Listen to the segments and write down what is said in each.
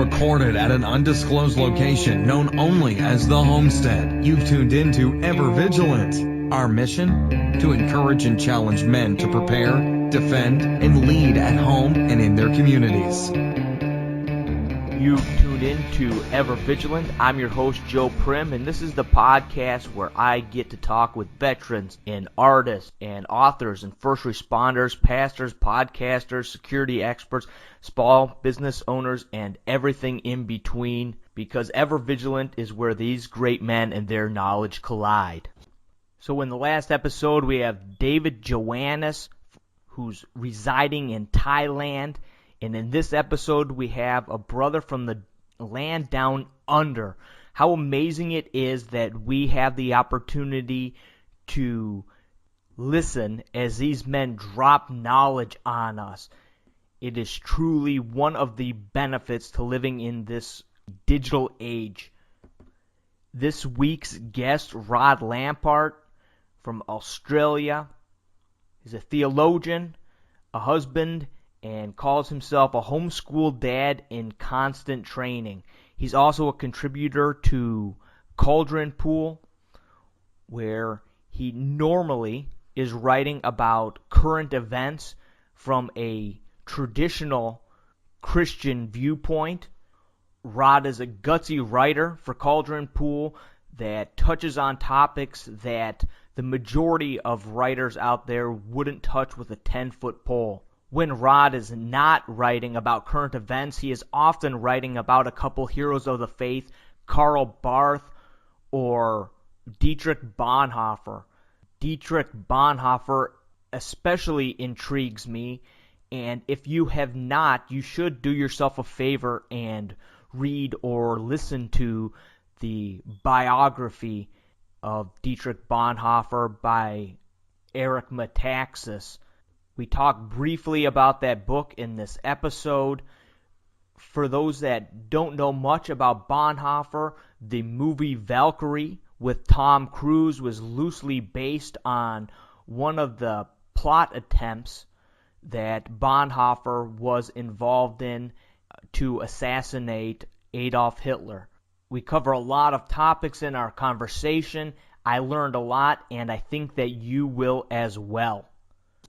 recorded at an undisclosed location known only as the Homestead. You've tuned into Ever Vigilant. Our mission? To encourage and challenge men to prepare, defend, and lead at home and in their communities. You've tuned in to Ever Vigilant. I'm your host, Joe Prim, and this is the podcast where I get to talk with veterans and artists and authors and first responders, pastors, podcasters, security experts, small business owners, and everything in between, because Ever Vigilant is where these great men and their knowledge collide. So in the last episode, we have David Joannis, who's residing in Thailand. And in this episode, we have a brother from the land down under. How amazing it is that we have the opportunity to listen as these men drop knowledge on us. It is truly one of the benefits to living in this digital age. This week's guest, Rod Lampart from Australia. He's a theologian, a husband, and calls himself a homeschool dad in constant training. He's also a contributor to Cauldron Pool, where he normally is writing about current events from a traditional Christian viewpoint. Rod is a gutsy writer for Cauldron Pool that touches on topics that the majority of writers out there wouldn't touch with a 10-foot pole. When Rod is not writing about current events, he is often writing about a couple heroes of the faith, Karl Barth or Dietrich Bonhoeffer. Dietrich Bonhoeffer especially intrigues me, and if you have not, you should do yourself a favor and read or listen to the biography of Dietrich Bonhoeffer by Eric Metaxas. We talk briefly about that book in this episode. For those that don't know much about Bonhoeffer, the movie Valkyrie with Tom Cruise was loosely based on one of the plot attempts that Bonhoeffer was involved in to assassinate Adolf Hitler. We cover a lot of topics in our conversation. I learned a lot, and I think that you will as well.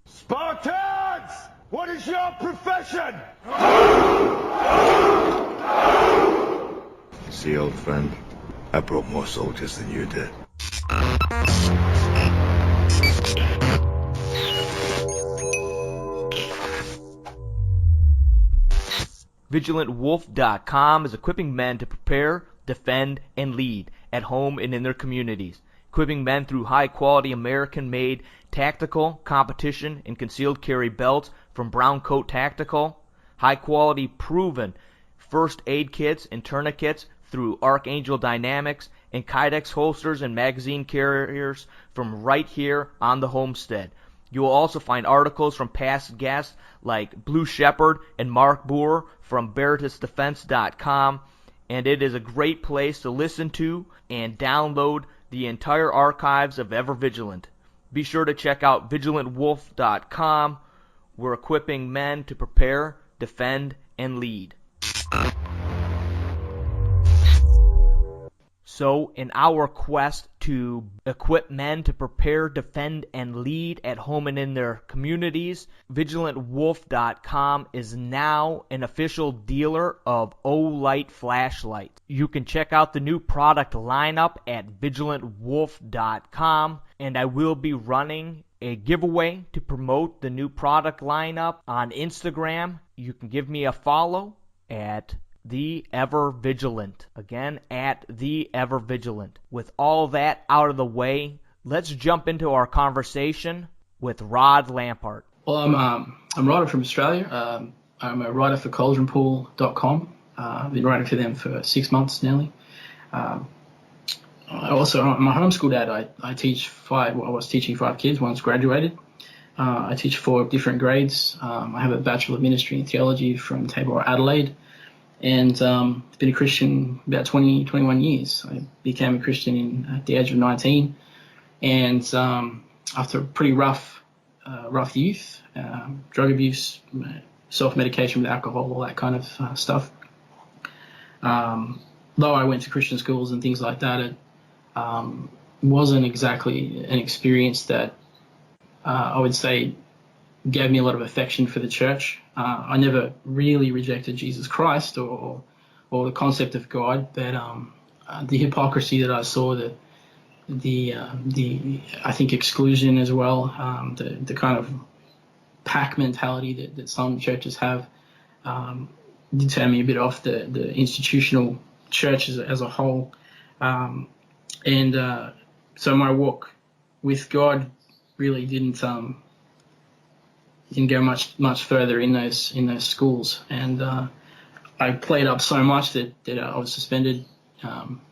Spartans! What is your profession? See, old friend, I brought more soldiers than you did. VigilantWolf.com is equipping men to prepare, defend, and lead at home and in their communities. Equipping men through high-quality American-made tactical, competition, and concealed carry belts from Brown Coat Tactical. High-quality, proven first aid kits and tourniquets through Archangel Dynamics, and Kydex holsters and magazine carriers from right here on the Homestead. You will also find articles from past guests like Blue Shepherd and Mark Boer from VeritasDefense.com, and it is a great place to listen to and download the entire archives of Ever Vigilant. Be sure to check out VigilantWolf.com. We're equipping men to prepare, defend, and lead. So, in our quest to equip men to prepare, defend, and lead at home and in their communities, VigilantWolf.com is now an official dealer of O-Light flashlights. You can check out the new product lineup at VigilantWolf.com, and I will be running a giveaway to promote the new product lineup on Instagram. You can give me a follow at The Ever Vigilant. Again, at The Ever Vigilant. With all that out of the way, let's jump into our conversation with Rod Lampart. Well, I'm Rod from Australia. I'm a writer for CauldronPool.com. I've been writing for them for 6 months nearly. I'm a homeschool dad. I teach I was teaching 5 kids. One's graduated. I teach 4 different grades. I have a Bachelor of Ministry in Theology from Tabor, Adelaide. And been a Christian about 21 years. I became a Christian at the age of 19. And after a pretty rough youth, drug abuse, self-medication with alcohol, all that kind of stuff, Though I went to Christian schools and things like that, it wasn't exactly an experience that I would say gave me a lot of affection for the church. I never really rejected Jesus Christ or the concept of God, but the hypocrisy that I saw, the I think exclusion as well, the kind of pack mentality that some churches have, did turn me a bit off the institutional church as a whole, and so my walk with God really didn't go much further in those schools, and I played up so much that I was suspended,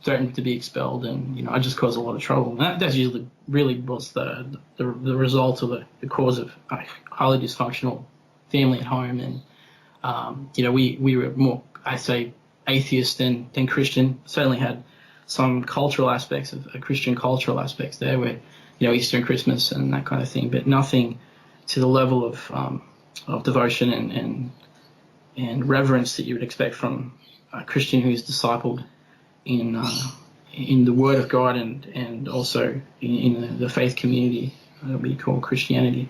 threatened to be expelled, and I just caused a lot of trouble. And that usually really was the result of the cause of a highly dysfunctional family at home, and we were more, I say, atheist than Christian. Certainly had some cultural aspects of Christian cultural aspects there, where Easter and Christmas and that kind of thing, but nothing to the level of devotion and reverence that you would expect from a Christian who is discipled in the Word of God and also in the faith community that we call Christianity.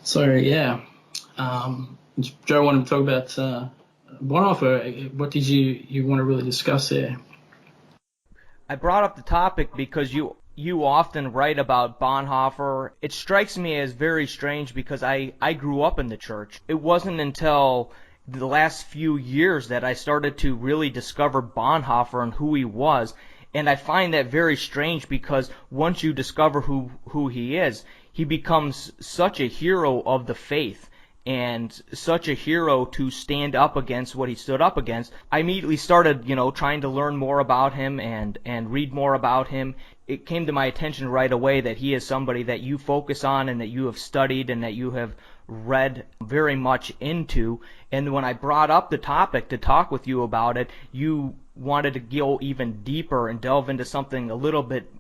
So yeah, Joe wanted to talk about Bonhoeffer. What did you want to really discuss there? I brought up the topic because you often write about Bonhoeffer. It strikes me as very strange because I grew up in the church. It wasn't until the last few years that I started to really discover Bonhoeffer and who he was. And I find that very strange because once you discover who he is, he becomes such a hero of the faith and such a hero to stand up against what he stood up against. I immediately started, trying to learn more about him and read more about him. It came to my attention right away that he is somebody that you focus on and that you have studied and that you have read very much into. And when I brought up the topic to talk with you about it, you wanted to go even deeper and delve into something a little bit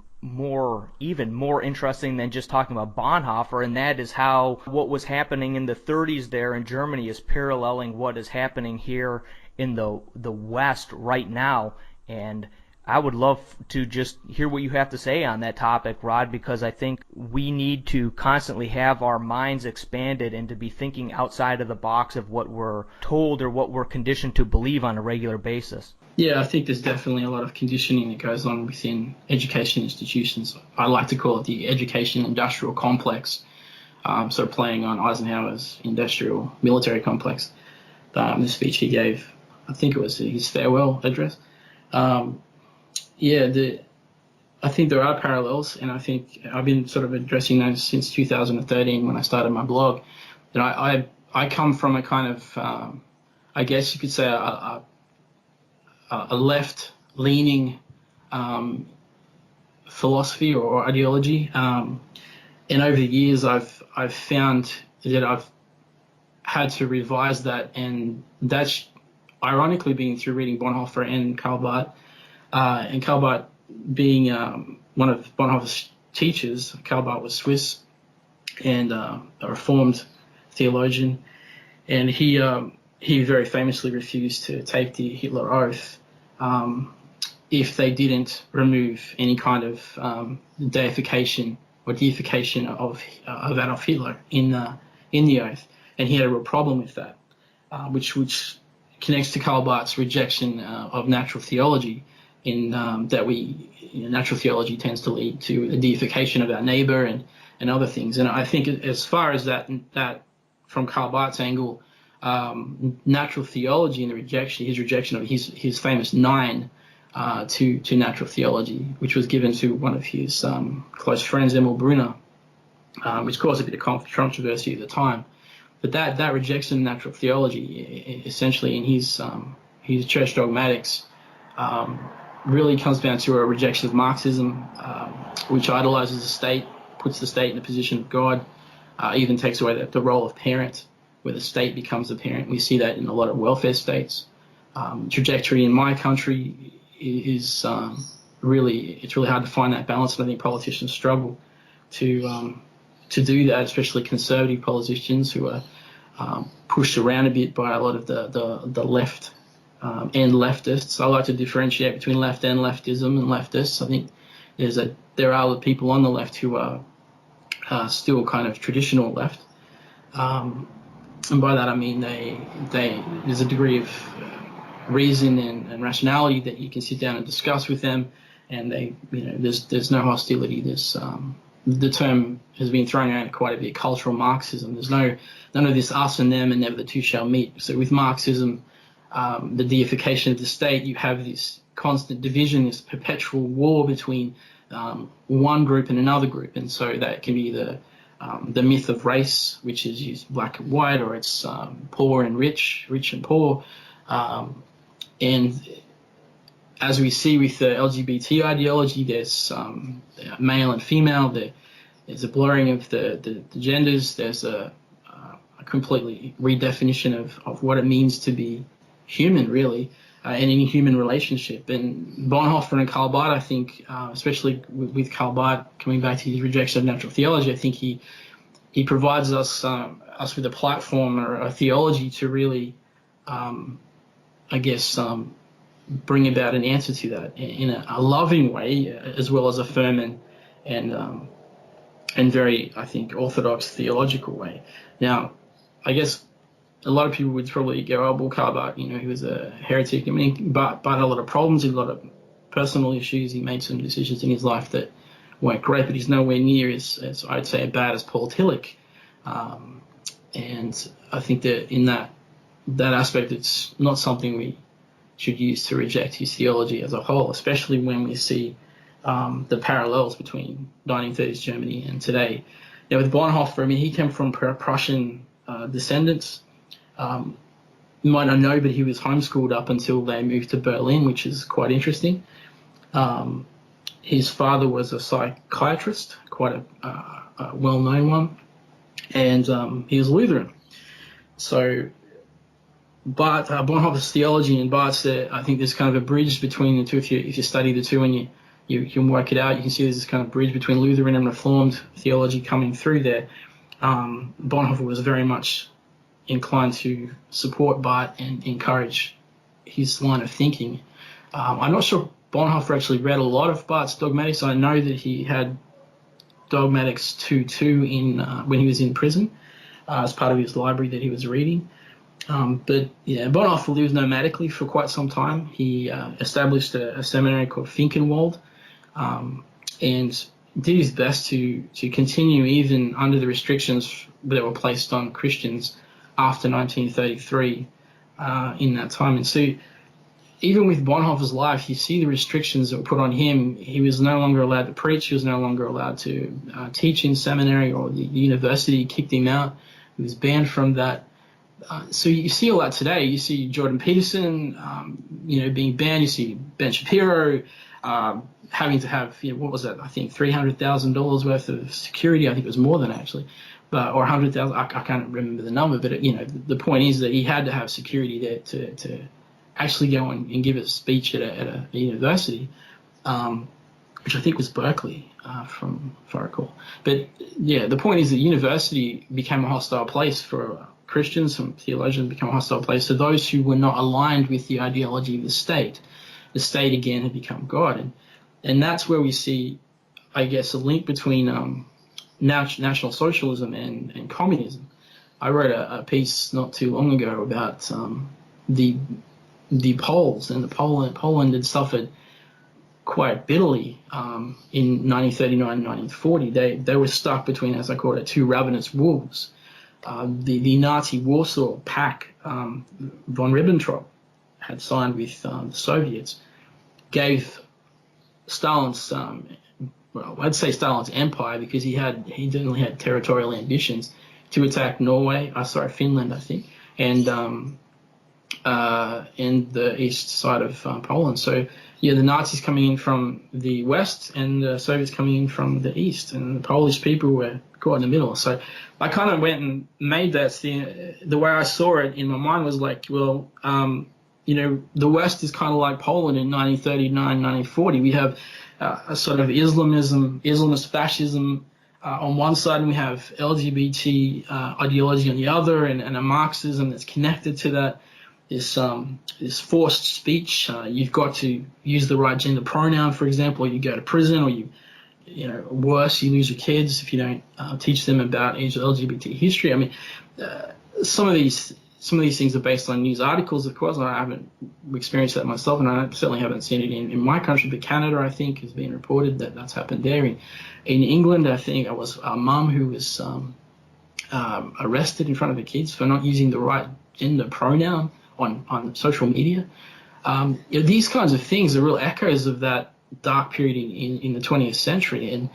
even more interesting than just talking about Bonhoeffer, and that is how what was happening in the 30s there in Germany is paralleling what is happening here in the West right now. And I would love to just hear what you have to say on that topic, Rod, because I think we need to constantly have our minds expanded and to be thinking outside of the box of what we're told or what we're conditioned to believe on a regular basis. Yeah, I think there's definitely a lot of conditioning that goes on within education institutions. I like to call it the education industrial complex, so playing on Eisenhower's industrial military complex. The speech he gave, I think it was his farewell address. I think there are parallels, and I think I've been sort of addressing those since 2013 when I started my blog. And I come from a kind of, I guess you could say, a left-leaning philosophy or ideology, and over the years I've found that I've had to revise that, and that's ironically been through reading Bonhoeffer and Karl Barth, and Karl Barth being one of Bonhoeffer's teachers. Karl Barth was Swiss and a Reformed theologian, and he very famously refused to take the Hitler Oath if they didn't remove any kind of deification or deification of Adolf Hitler in the oath, and he had a real problem with that, which connects to Karl Barth's rejection of natural theology, in that natural theology tends to lead to a deification of our neighbor and other things. And I think as far as that from Karl Barth's angle, natural theology and his rejection of his famous 9 to natural theology, which was given to one of his close friends, Emil Brunner, which caused a bit of controversy at the time. But that rejection of natural theology, essentially in his church dogmatics, really comes down to a rejection of Marxism, which idolizes the state, puts the state in the position of God, even takes away the role of parent, where the state becomes the parent. We see that in a lot of welfare states. Trajectory in my country is it's really hard to find that balance, and I think politicians struggle to do that, especially conservative politicians who are pushed around a bit by a lot of the left and leftists. I like to differentiate between left and leftism and leftists. I think there are the people on the left who are still kind of traditional left, and by that I mean there's a degree of reason and rationality that you can sit down and discuss with them, and there's no hostility. The term has been thrown around quite a bit, cultural Marxism. There's none of this us and them and never the two shall meet. So with Marxism, the deification of the state, you have this constant division, this perpetual war between one group and another group, and so that can be the myth of race, which is used black and white, or it's poor and rich and poor, and as we see with the LGBT ideology, there's male and female. There's a blurring of the genders. There's a completely redefinition of what it means to be human, really, in any human relationship. And Bonhoeffer and Karl Barth, I think, especially with Karl Barth coming back to his rejection of natural theology, I think he provides us with a platform or a theology to really, bring about an answer to that in a loving way, as well as a firm and very, I think, orthodox theological way. Now, I guess a lot of people would probably go, oh, well, Karl Barth, he was a heretic. I mean, Barth had a lot of problems, he had a lot of personal issues. He made some decisions in his life that weren't great, but he's nowhere near as I'd say, bad as Paul Tillich. And I think that in that aspect, it's not something we should use to reject his theology as a whole, especially when we see the parallels between 1930s Germany and today. With Bonhoeffer, I mean, he came from Prussian descendants. You might not know, but he was homeschooled up until they moved to Berlin, which is quite interesting. His father was a psychiatrist, quite a well-known one, and he was Lutheran. So, but Bonhoeffer's theology and Barth's, I think there's kind of a bridge between the two. If you study the two and you can work it out, you can see there's this kind of bridge between Lutheran and Reformed theology coming through there. Bonhoeffer was very much inclined to support Barth and encourage his line of thinking. I'm not sure Bonhoeffer actually read a lot of Barth's dogmatics. I know that he had Dogmatics 2.2 when he was in prison as part of his library that he was reading. But yeah, Bonhoeffer lived nomadically for quite some time. He established a seminary called Finkenwald, and did his best to continue even under the restrictions that were placed on Christians after 1933 in that time. And so even with Bonhoeffer's life, you see the restrictions that were put on him. He was no longer allowed to preach. He was no longer allowed to teach in seminary, or the university kicked him out. He was banned from that. So you see all that today. You see Jordan Peterson, being banned. You see Ben Shapiro having to have, what was that? I think $300,000 worth of security. I think it was more than actually, or 100,000. I can't remember the number, but the point is that he had to have security there to actually go and give a speech at a university, which I think was Berkeley, from if I recall. But yeah, the point is that university became a hostile place for Christians. Some theologians became a hostile place to those who were not aligned with the ideology of the state. The state again had become God, and that's where we see, I guess, a link between National Socialism and communism. I wrote a piece not too long ago about the Poles, and Poland had suffered quite bitterly in 1939 and 1940. They were stuck between, as I call it, two ravenous wolves. The Nazi Warsaw Pact, von Ribbentrop had signed with the Soviets, gave Stalin's, I'd say Stalin's empire, because he definitely had territorial ambitions to attack Finland, I think, and the east side of Poland. So yeah, the Nazis coming in from the west and the Soviets coming in from the east, and the Polish people were caught in the middle. So I kind of went and made that. The way I saw it in my mind was like, well, the West is kind of like Poland in 1939, 1940. We have a sort of Islamist fascism on one side, and we have LGBT ideology on the other, and a Marxism that's connected to that. this forced speech. You've got to use the right gender pronoun, for example, or you go to prison, or worse, you lose your kids if you don't teach them about LGBT history. I mean, some of these things are based on news articles, of course. I haven't experienced that myself, and I certainly haven't seen it in my country. But Canada, I think, has been reported that that's happened there. In England, I think it was a mum who was arrested in front of her kids for not using the right gender pronoun on social media. These kinds of things are real echoes of that dark period in the 20th century, and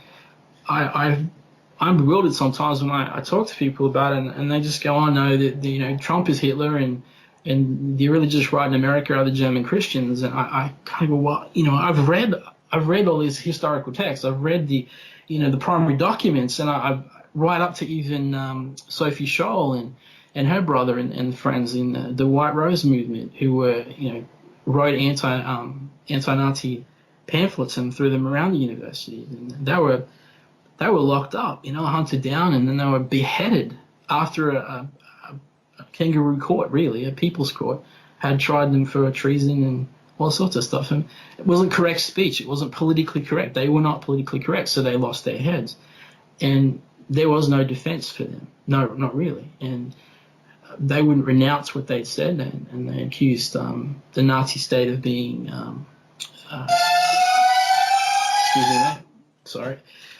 I'm bewildered sometimes when I talk to people about it, and they just go, "Oh no, Trump is Hitler, and the religious right in America are the German Christians." And I kind of go, "Well, I've read all these historical texts. I've read the primary documents, and I've right up to even Sophie Scholl and her brother and friends in the White Rose movement, who were wrote anti-Nazi pamphlets and threw them around the university, and they were locked up, hunted down, and then they were beheaded after a kangaroo court, really, a people's court, had tried them for treason and all sorts of stuff. And it wasn't correct speech. It wasn't politically correct. They were not politically correct, so they lost their heads. And there was no defense for them. No, not really. And they wouldn't renounce what they'd said, and they accused the Nazi state of being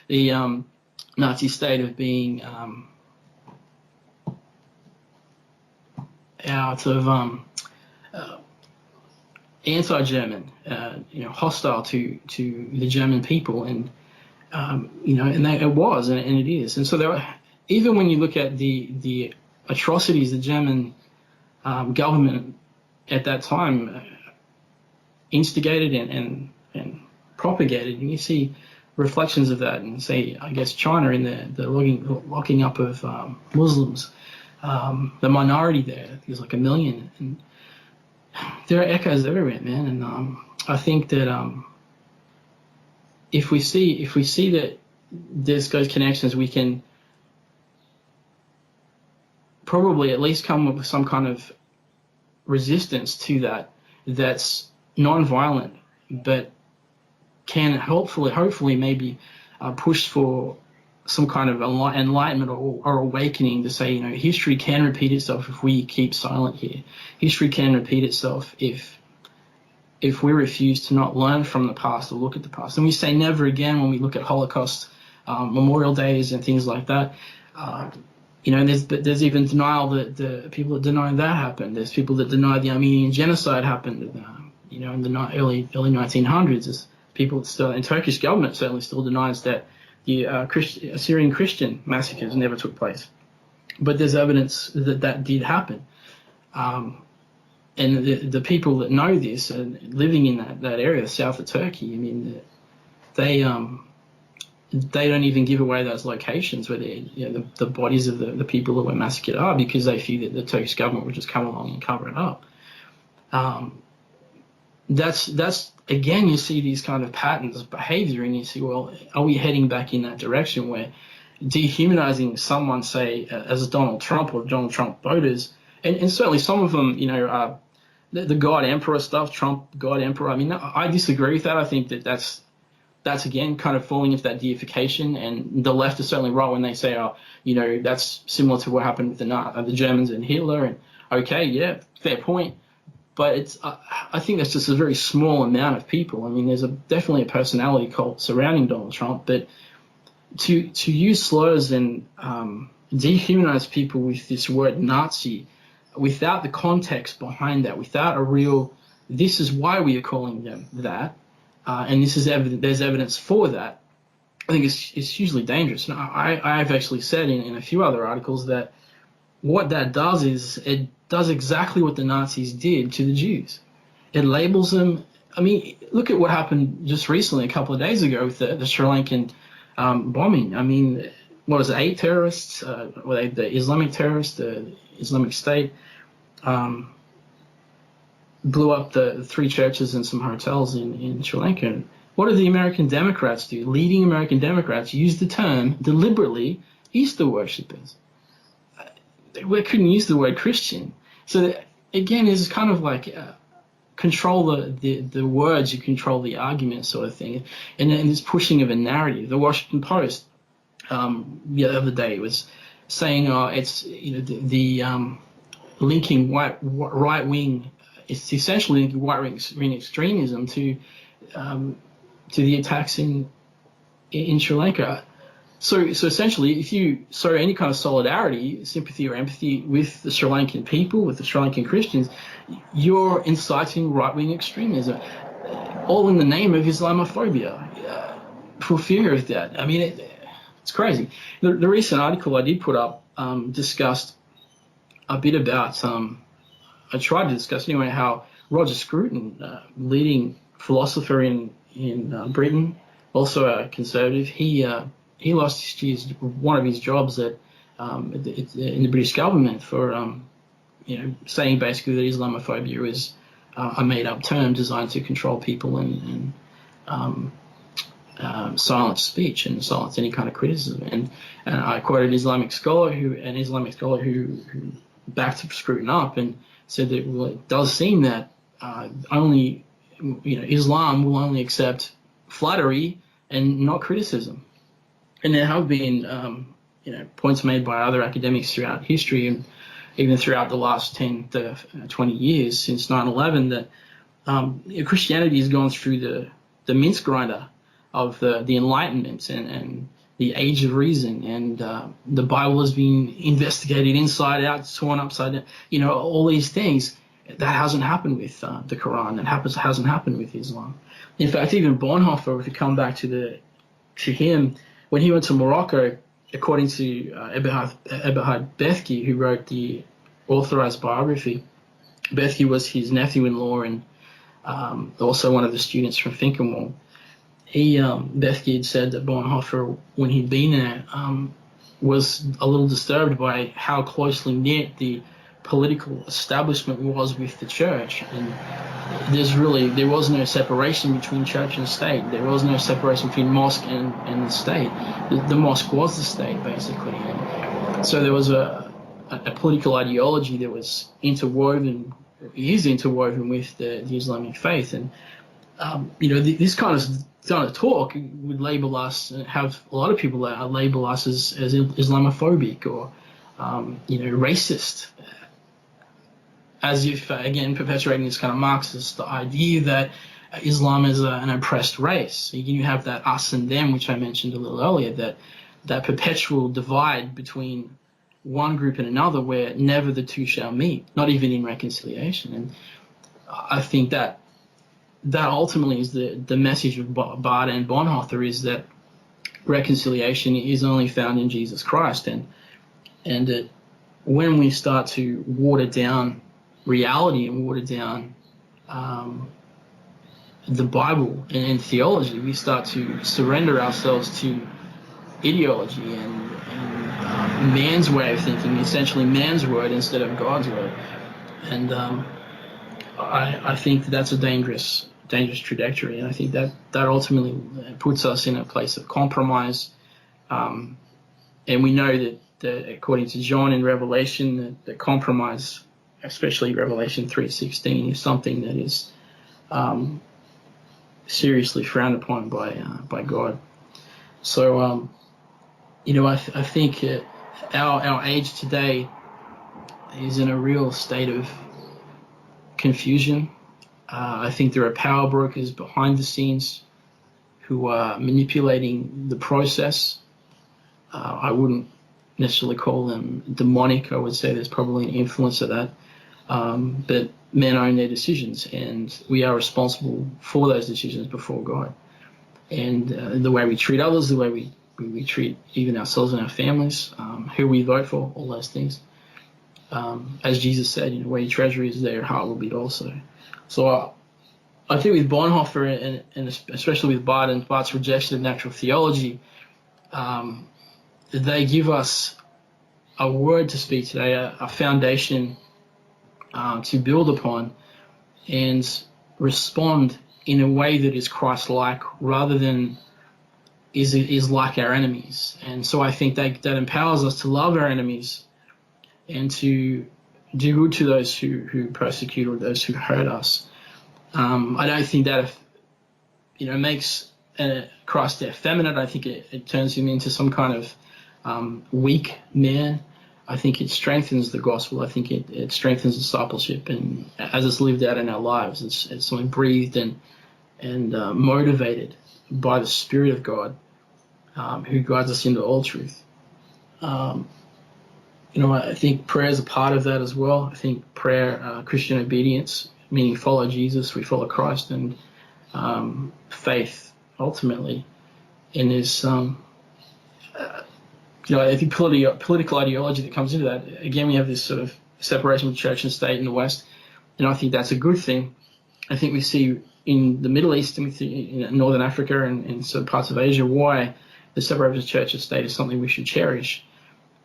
the Nazi state of being anti-German, hostile to the German people, and it was, and it is. And so there were, even when you look at the atrocities the German government at that time instigated and propagated, and you see reflections of that, and say, I guess, China in the locking up of Muslims, the minority there's like 1 million, and there are echoes everywhere, man. And I think that if we see that there's those connections, we can probably at least come up with some kind of resistance to that's non-violent, but can hopefully maybe push for some kind of enlightenment or awakening to say, history can repeat itself if we keep silent here. History can repeat itself if we refuse to not learn from the past or look at the past. And we say never again when we look at Holocaust memorial days and things like that. There's even denial that the people that deny that happened. There's people that deny the Armenian genocide happened, in the early 1900s. There's people that still, and Turkish government certainly still denies that the Assyrian Christian massacres never took place. But there's evidence that did happen. And the people that know this and living in that area, south of Turkey, I mean, they don't even give away those locations where the bodies of the people that were massacred are, because they fear that the Turkish government would just come along and cover it up. That's again, you see these kind of patterns of behavior, and you see, well, are we heading back in that direction where dehumanizing someone, say, as Donald Trump or Donald Trump voters, and certainly some of them, the God Emperor stuff, Trump God Emperor. I mean, I disagree with that. I think that's again kind of falling into that deification, and the left is certainly right when they say, that's similar to what happened with the Germans and Hitler. And okay, yeah, fair point. But I think that's just a very small amount of people. I mean, there's definitely a personality cult surrounding Donald Trump, but to use slurs and dehumanize people with this word Nazi, without the context behind that, without a real, this is why we are calling them that, and this is there's evidence for that, I think it's hugely dangerous. And I've actually said in a few other articles that what that does is it does exactly what the Nazis did to the Jews. It labels them. I mean, look at what happened just recently, a couple of days ago, with the Sri Lankan bombing. I mean, what was it, 8 terrorists? Were they the Islamic terrorists, the Islamic State, blew up the 3 churches and some hotels in Sri Lanka. What did the American Democrats do? Leading American Democrats used the term deliberately Easter worshippers. We couldn't use the word Christian. So again, it's kind of like control the words, you control the argument sort of thing, and this pushing of a narrative. The Washington Post the other day was saying, it's the linking right wing, it's essentially linking right wing extremism to the attacks in Sri Lanka. So essentially, if you show any kind of solidarity, sympathy, or empathy with the Sri Lankan people, with the Sri Lankan Christians, you're inciting right-wing extremism, all in the name of Islamophobia, for fear of that. I mean, it's crazy. The recent article I did put up discussed a bit about, I tried to discuss anyway, how Roger Scruton, leading philosopher in Britain, also a conservative, he lost one of his jobs in the British government for saying basically that Islamophobia is a made-up term designed to control people and silence speech and silence any kind of criticism. And I quoted an Islamic scholar who backed Scruton up and said that, well, it does seem that only Islam will only accept flattery and not criticism. And there have been, points made by other academics throughout history and even throughout the last 10 to 20 years since 9/11 that Christianity has gone through the mince grinder of the Enlightenment and the Age of Reason, and the Bible has been investigated inside out, torn upside down. All these things that hasn't happened with the Quran, and hasn't happened with Islam. In fact, even Bonhoeffer, if you come back to him. When he went to Morocco, according to Eberhard Bethge, who wrote the authorized biography, Bethge was his nephew-in-law and also one of the students from Finkenwald. Bethge had said that Bonhoeffer, when he'd been there, was a little disturbed by how closely knit the political establishment was with the church, and there was no separation between church and state. There was no separation between mosque and the state. The mosque was the state, basically. And so there was a political ideology that is interwoven with the Islamic faith. And this kind of talk would label us, have a lot of people label us as Islamophobic or racist, as if, again, perpetuating this kind of Marxist idea that Islam is an oppressed race. You have that us and them, which I mentioned a little earlier, that perpetual divide between one group and another where never the two shall meet, not even in reconciliation. And I think that ultimately is the message of Barth and Bonhoeffer, is that reconciliation is only found in Jesus Christ. And that when we start to water down reality and water down the Bible and theology, we start to surrender ourselves to ideology and man's way of thinking, essentially man's word instead of God's word. And I think that's a dangerous trajectory, and I think that ultimately puts us in a place of compromise. And we know that according to John in Revelation, that compromise, especially Revelation 3:16, is something that is seriously frowned upon by God. So I think our age today is in a real state of confusion. I think there are power brokers behind the scenes who are manipulating the process. I wouldn't necessarily call them demonic. I would say there's probably an influence of that. But men own their decisions, and we are responsible for those decisions before God. And the way we treat others, the way we treat even ourselves and our families, who we vote for, all those things. As Jesus said, where your treasure is, there your heart will be also. So I think with Bonhoeffer and especially with Barth and Barth's rejection of natural theology, they give us a word to speak today, a foundation to build upon and respond in a way that is Christ-like rather than is like our enemies. And so I think that empowers us to love our enemies and to do good to those who persecute or those who hurt us. I don't think that makes Christ effeminate. I think it turns him into some kind of weak man. I think it strengthens the gospel. I think it strengthens discipleship, and as it's lived out in our lives, it's something breathed and motivated by the Spirit of God, who guides us into all truth. I think prayer is a part of that as well. I think prayer, Christian obedience, meaning follow Jesus, we follow Christ, and faith ultimately. And there's I think political ideology that comes into that. Again, we have this sort of separation of church and state in the West, and I think that's a good thing. I think we see in the Middle East and we see in Northern Africa and certain parts of Asia why the separation of church and state is something we should cherish.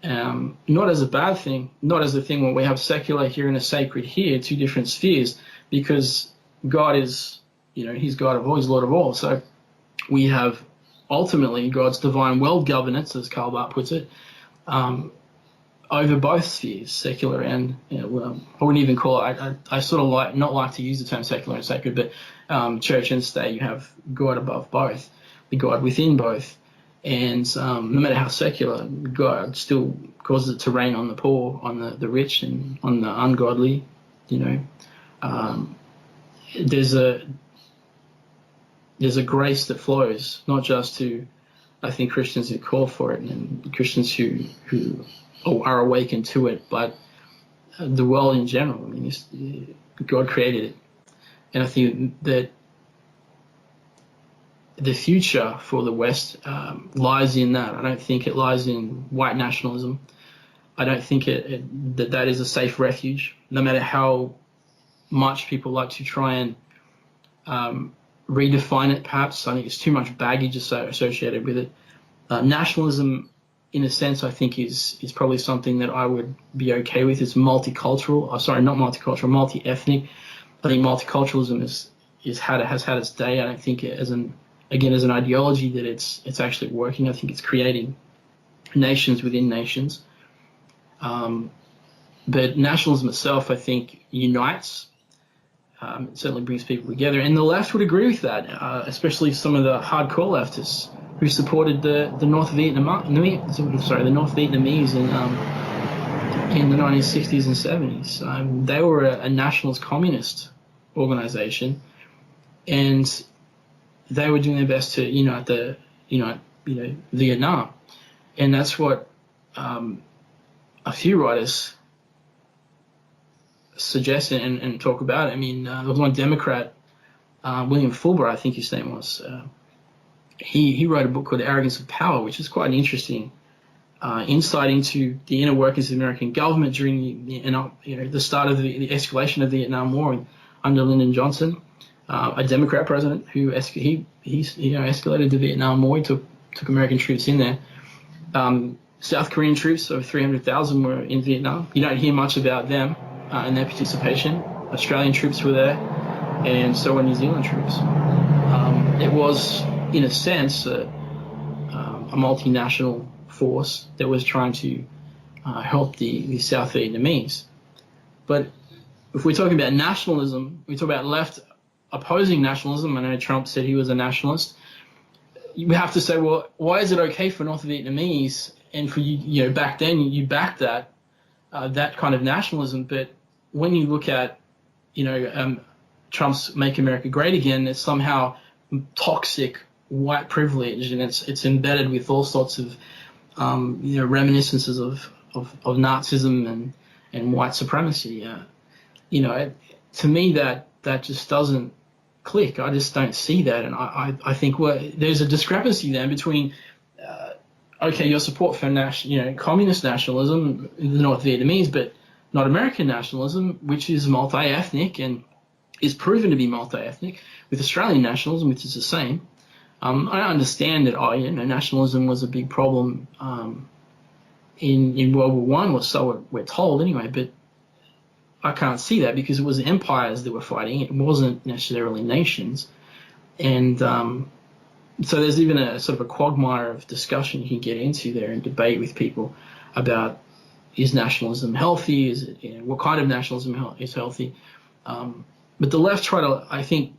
Not as a bad thing, not as a thing where we have secular here and a sacred here, two different spheres, because God is, he's God of all, he's Lord of all. So we have ultimately God's divine world governance, as Karl Barth puts it, over both spheres, secular and, I wouldn't even call it, I sort of not like to use the term secular and sacred, but church and state, you have God above both, the God within both. And no matter how secular, God still causes it to rain on the poor, on the rich, and on the ungodly. There's a grace that flows, not just to, I think, Christians who call for it and Christians who are awakened to it, but the world in general. I mean, God created it, and I think that the future for the West lies in that. I don't think it lies in white nationalism. I don't think that is a safe refuge, no matter how much people like to try and redefine it, perhaps. I think it's too much baggage associated with it. Nationalism, in a sense, I think is probably something that I would be okay with. It's multicultural. Not multicultural, multi-ethnic. I think multiculturalism has had its day. I don't think as an ideology that it's actually working. I think it's creating nations within nations. But nationalism itself, I think, unites. It certainly brings people together, and the left would agree with that, especially some of the hardcore leftists who supported the North Vietnamese in the 1960s and 70s. They were a nationalist communist organization, and they were doing their best to unite Vietnam, and that's what a few writers suggest and talk about. I mean, there was one Democrat, William Fulbright, I think his name was. He wrote a book called Arrogance of Power, which is quite an interesting insight into the inner workings of the American government during the start of the escalation of the Vietnam War under Lyndon Johnson, a Democrat president who escalated the Vietnam War. He took American troops in there. South Korean troops, over 300,000, were in Vietnam. You don't hear much about them and their participation. Australian troops were there, and so were New Zealand troops. It was, in a sense, a multinational force that was trying to help the South Vietnamese. But if we're talking about nationalism, we talk about left opposing nationalism. I know Trump said he was a nationalist. You have to say, well, why is it okay for North Vietnamese and for you, back then you backed that kind of nationalism, but when you look at, Trump's "Make America Great Again," it's somehow toxic white privilege, and it's embedded with all sorts of, reminiscences of Nazism and white supremacy. To me that just doesn't click. I just don't see that, and I think there's a discrepancy then between. Okay, your support for communist nationalism in the North Vietnamese, but not American nationalism, which is multi-ethnic and is proven to be multi-ethnic, with Australian nationalism, which is the same. I understand that nationalism was a big problem in World War I, or so we're told anyway, but I can't see that because it was empires that were fighting. It wasn't necessarily nations. And so there's even a sort of a quagmire of discussion you can get into there and debate with people about, is nationalism healthy? Is it, what kind of nationalism is healthy? But the left try to, I think,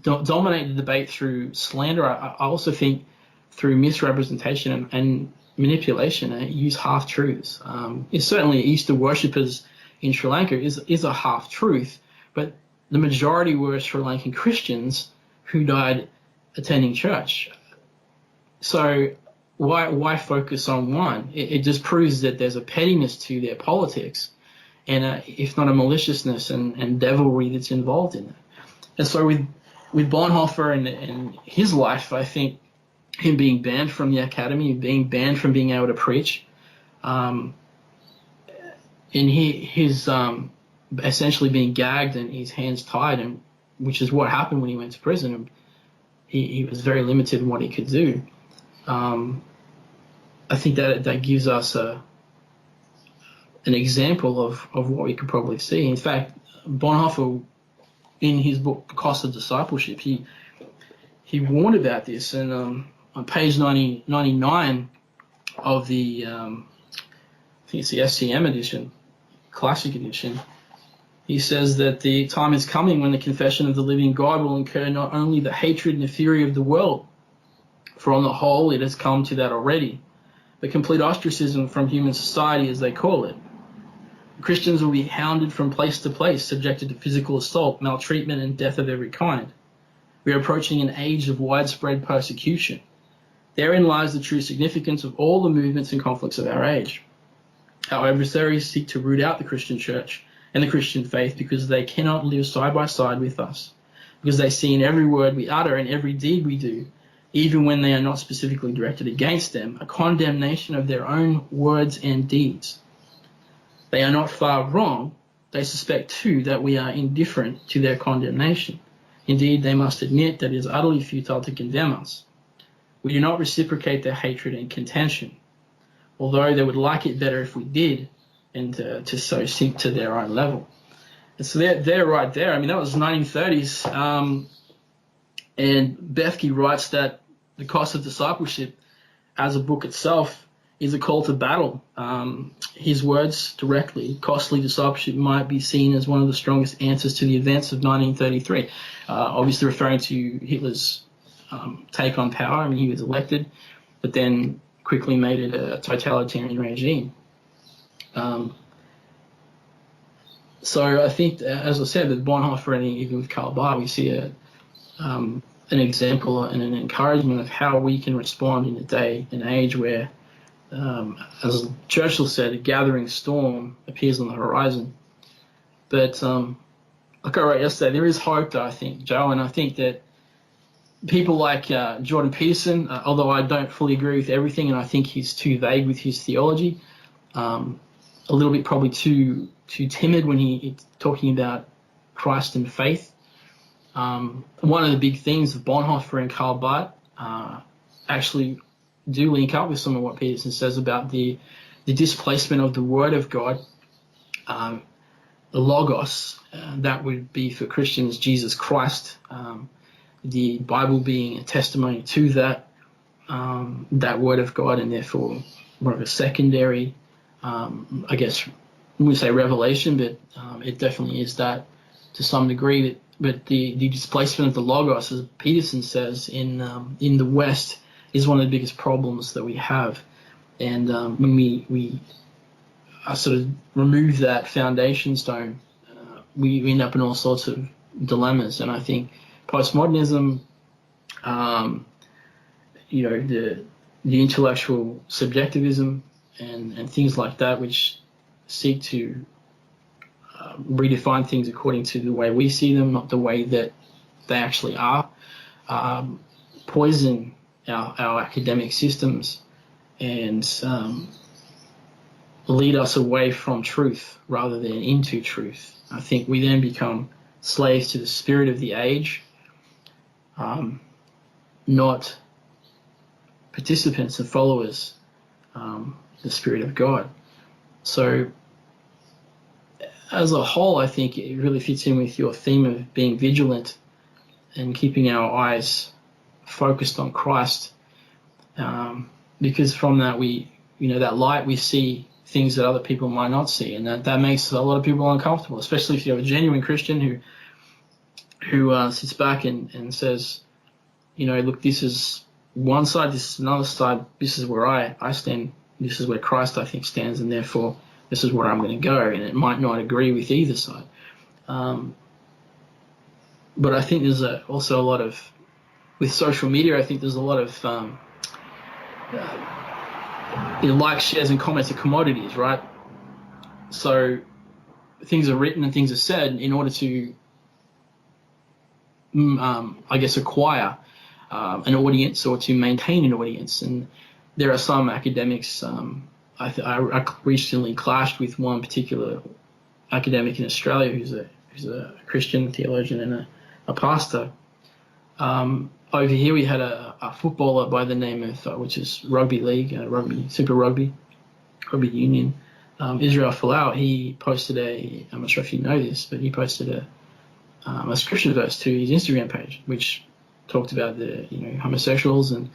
dominate the debate through slander. I also think through misrepresentation and manipulation, use half-truths. It's certainly Easter worshippers in Sri Lanka is a half-truth, but the majority were Sri Lankan Christians who died attending church. So why focus on one? It just proves that there's a pettiness to their politics, and if not a maliciousness and devilry that's involved in it. And so with Bonhoeffer and his life, I think him being banned from the academy, being banned from being able to preach, and his essentially being gagged and his hands tied, and which is what happened when he went to prison. And he was very limited in what he could do. I think that gives us an example of what we could probably see. In fact, Bonhoeffer, in his book The Cost of Discipleship, he warned about this, and on page 99 of the I think it's the SCM edition, classic edition, he says that the time is coming when the confession of the living God will incur not only the hatred and the fury of the world, for on the whole it has come to that already, but complete ostracism from human society, as they call it. Christians will be hounded from place to place, subjected to physical assault, maltreatment, and death of every kind. We are approaching an age of widespread persecution. Therein lies the true significance of all the movements and conflicts of our age. Our adversaries seek to root out the Christian church and the Christian faith because they cannot live side by side with us, because they see in every word we utter and every deed we do, even when they are not specifically directed against them, a condemnation of their own words and deeds. They are not far wrong. They suspect too that we are indifferent to their condemnation. Indeed, they must admit that it is utterly futile to condemn us. We do not reciprocate their hatred and contention, although they would like it better if we did, and to so sink to their own level. And so they're right there. I mean, that was 1930s. And Bethke writes that The Cost of Discipleship, as a book itself, is a call to battle. His words directly, costly discipleship might be seen as one of the strongest answers to the events of 1933. Obviously referring to Hitler's take on power. I mean, he was elected, but then quickly made it a totalitarian regime. So I think, as I said, with Bonhoeffer and even with Karl Barth, we see an example and an encouragement of how we can respond in a day and age where, as Churchill said, a gathering storm appears on the horizon. But like I wrote yesterday, there is hope, though, I think, Joe, and I think that people like Jordan Peterson, although I don't fully agree with everything, and I think he's too vague with his theology, a little bit probably too timid when he's talking about Christ and faith. One of the big themes of Bonhoeffer and Karl Barth actually do link up with some of what Peterson says about the displacement of the Word of God, the Logos, that would be for Christians Jesus Christ, the Bible being a testimony to that Word of God, and therefore more of a secondary, I guess, I wouldn't say revelation, but it definitely is that to some degree. But the displacement of the Logos, as Peterson says, in the West is one of the biggest problems that we have. And when we sort of remove that foundation stone, we end up in all sorts of dilemmas. And I think postmodernism, the intellectual subjectivism and things like that, which seek to redefine things according to the way we see them, not the way that they actually are, poison our academic systems and lead us away from truth rather than into truth. I think we then become slaves to the spirit of the age, not participants and followers, the Spirit of God. So as a whole, I think it really fits in with your theme of being vigilant and keeping our eyes focused on Christ, because from that that light we see things that other people might not see, and that makes a lot of people uncomfortable, especially if you have a genuine Christian who sits back and says, look, this is one side, this is another side, this is where I stand, this is where Christ, I think, stands, and therefore this is where I'm going to go, and it might not agree with either side. But I think there's also a lot of, with social media, I think there's a lot of likes, shares, and comments are commodities, right? So things are written and things are said in order to, I guess, acquire an audience or to maintain an audience. And there are some academics. I recently clashed with one particular academic in Australia who's a Christian theologian and a pastor. Over here we had a footballer by the name of, which is rugby league, Super Rugby Union, Israel Folau. He posted I'm not sure if you know this, but he posted a scripture verse to his Instagram page, which talked about the homosexuals and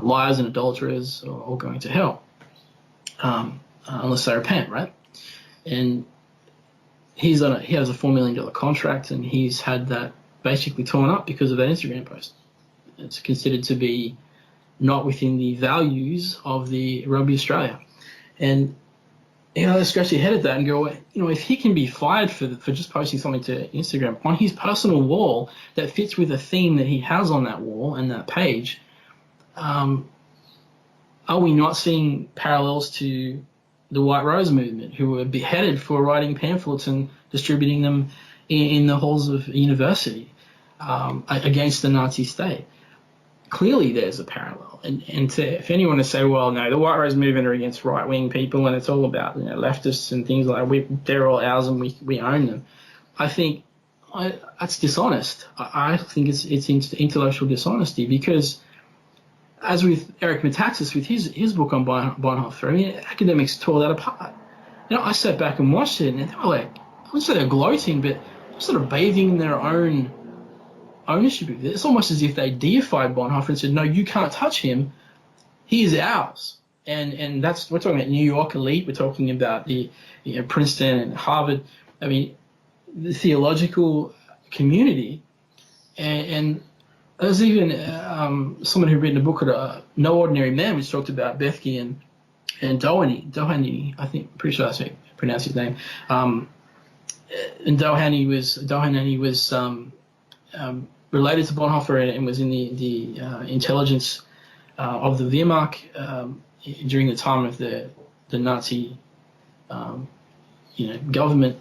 liars and adulterers are all going to hell, unless they repent, right? And he has a $4 million contract, and he's had that basically torn up because of that Instagram post. It's considered to be not within the values of the Rugby Australia. And I scratch your head at that and go, if he can be fired for just posting something to Instagram on his personal wall that fits with a theme that he has on that wall and that page, are we not seeing parallels to the White Rose movement, who were beheaded for writing pamphlets and distributing them in the halls of university against the Nazi state? Clearly there's a parallel. And if anyone to say, well, no, the White Rose movement are against right-wing people and it's all about leftists and things like they're all ours and we own them, I think that's dishonest. I think it's intellectual dishonesty, because as with Eric Metaxas, with his book on Bonhoeffer, academics tore that apart. I sat back and watched it, and they were like, I wouldn't say they're gloating, but sort of bathing in their own ownership of it. It's almost as if they deified Bonhoeffer and said, no, you can't touch him. He is ours. And that's, we're talking about New York elite. We're talking about the Princeton and Harvard. I mean, the theological community. And there's even someone who written a book called No Ordinary Man, which talked about Bethke and Doheny, I think, I'm pretty sure that's how you pronounce his name. And Doheny was related to Bonhoeffer and was in the intelligence of the Wehrmacht during the time of the Nazi government.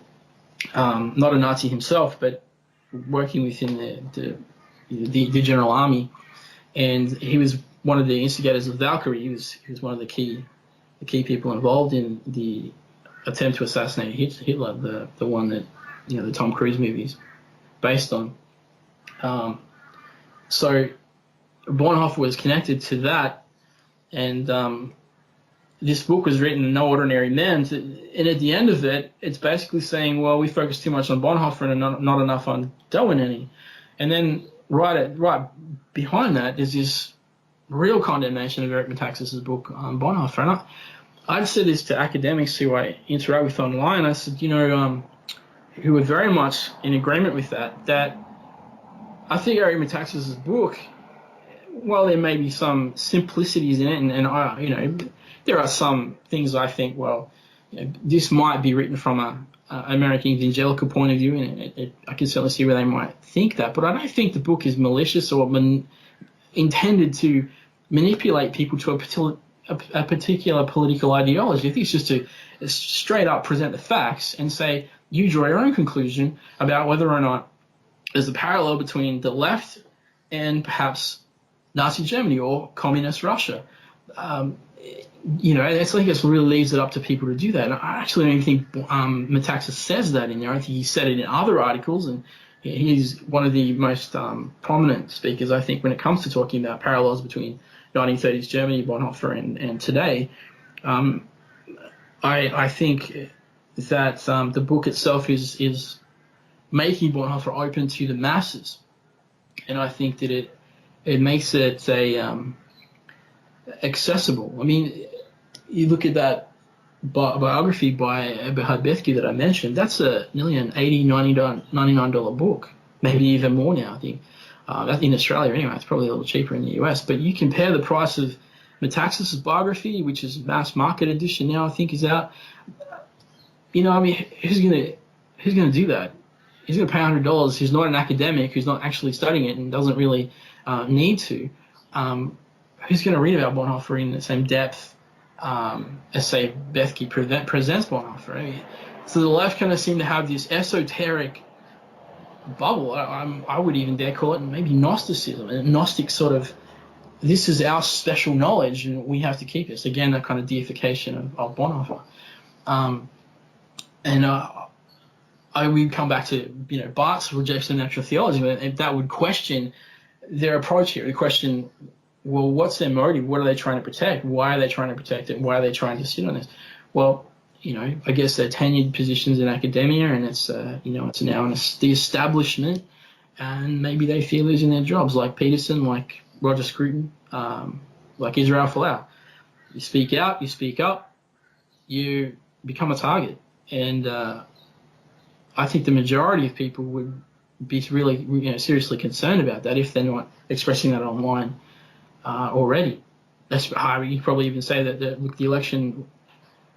Not a Nazi himself, but working within the General Army, and he was one of the instigators of Valkyrie. He was one of the key people involved in the attempt to assassinate Hitler, the one that the Tom Cruise movies based on. So Bonhoeffer was connected to that, and this book was written, No Ordinary Men, and at the end of it, it's basically saying, well, we focus too much on Bonhoeffer and not enough on Doheny. And then right behind that is this real condemnation of Eric Metaxas' book on Bonhoeffer. And I'd said this to academics who I interact with online. I said, who were very much in agreement with that I think Eric Metaxas' book, while there may be some simplicities in it, and there are some things I think, well, this might be written from a American evangelical point of view, and I can certainly see where they might think that, but I don't think the book is malicious or intended to manipulate people to a particular political ideology. I think it's just to straight up present the facts and say, you draw your own conclusion about whether or not there's a parallel between the left and perhaps Nazi Germany or communist Russia. I think it really leaves it up to people to do that. And I actually don't even think Metaxas says that in there. I think he said it in other articles, and he's one of the most prominent speakers, I think, when it comes to talking about parallels between 1930s Germany, Bonhoeffer, and today. I think that the book itself is making Bonhoeffer open to the masses, and I think that it makes it accessible. I mean, you look at biography by Eberhard Bethke that I mentioned, that's nearly an $80, $99 book, maybe even more now, I think. That's in Australia anyway. It's probably a little cheaper in the US. But you compare the price of Metaxas's biography, which is mass market edition now, I think is out. I mean, who's gonna do that? Who's gonna pay $100? Who's not an academic, who's not actually studying it and doesn't really need to? Who's gonna read about Bonhoeffer in the same depth as, say, Bethke presents Bonhoeffer? I mean, so the left kind of seem to have this esoteric bubble. I would even dare call it maybe Gnosticism, a Gnostic sort of, this is our special knowledge and we have to keep this. Again, that kind of deification of Bonhoeffer. I would come back to Barth's rejection of natural theology, and that would question their approach here. The question, well, what's their motive? What are they trying to protect? Why are they trying to protect it? Why are they trying to sit on this? Well, I guess they're tenured positions in academia, and it's it's now the establishment, and maybe they fear losing their jobs, like Peterson, like Roger Scruton, like Israel Folau. You speak out, you speak up, you become a target, and I think the majority of people would be really seriously concerned about that if they're not expressing that online already. That's you probably even say that the election.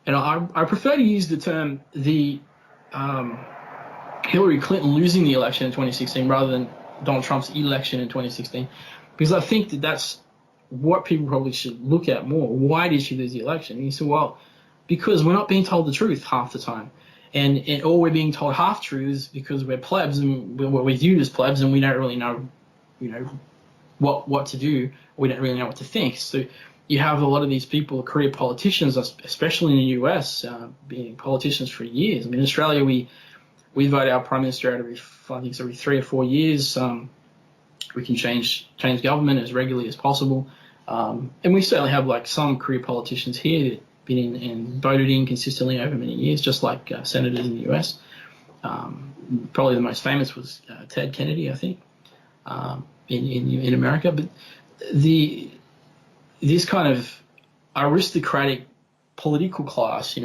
And I prefer to use the term Hillary Clinton losing the election in 2016 rather than Donald Trump's election in 2016, because I think that's what people probably should look at more. Why did she lose the election? And you say, well, because we're not being told the truth half the time. And or we're being told half truths because we're plebs and we're viewed as plebs and we don't really know, what to do. We don't really know what to think. So you have a lot of these people, career politicians, especially in the US, being politicians for years. I mean, in Australia, we vote our prime minister out every 3 or 4 years. We can change government as regularly as possible. And we certainly have some career politicians here that been and voted in consistently over many years, just like senators in the US. Probably the most famous was Ted Kennedy, I think, in America. But this kind of aristocratic political class,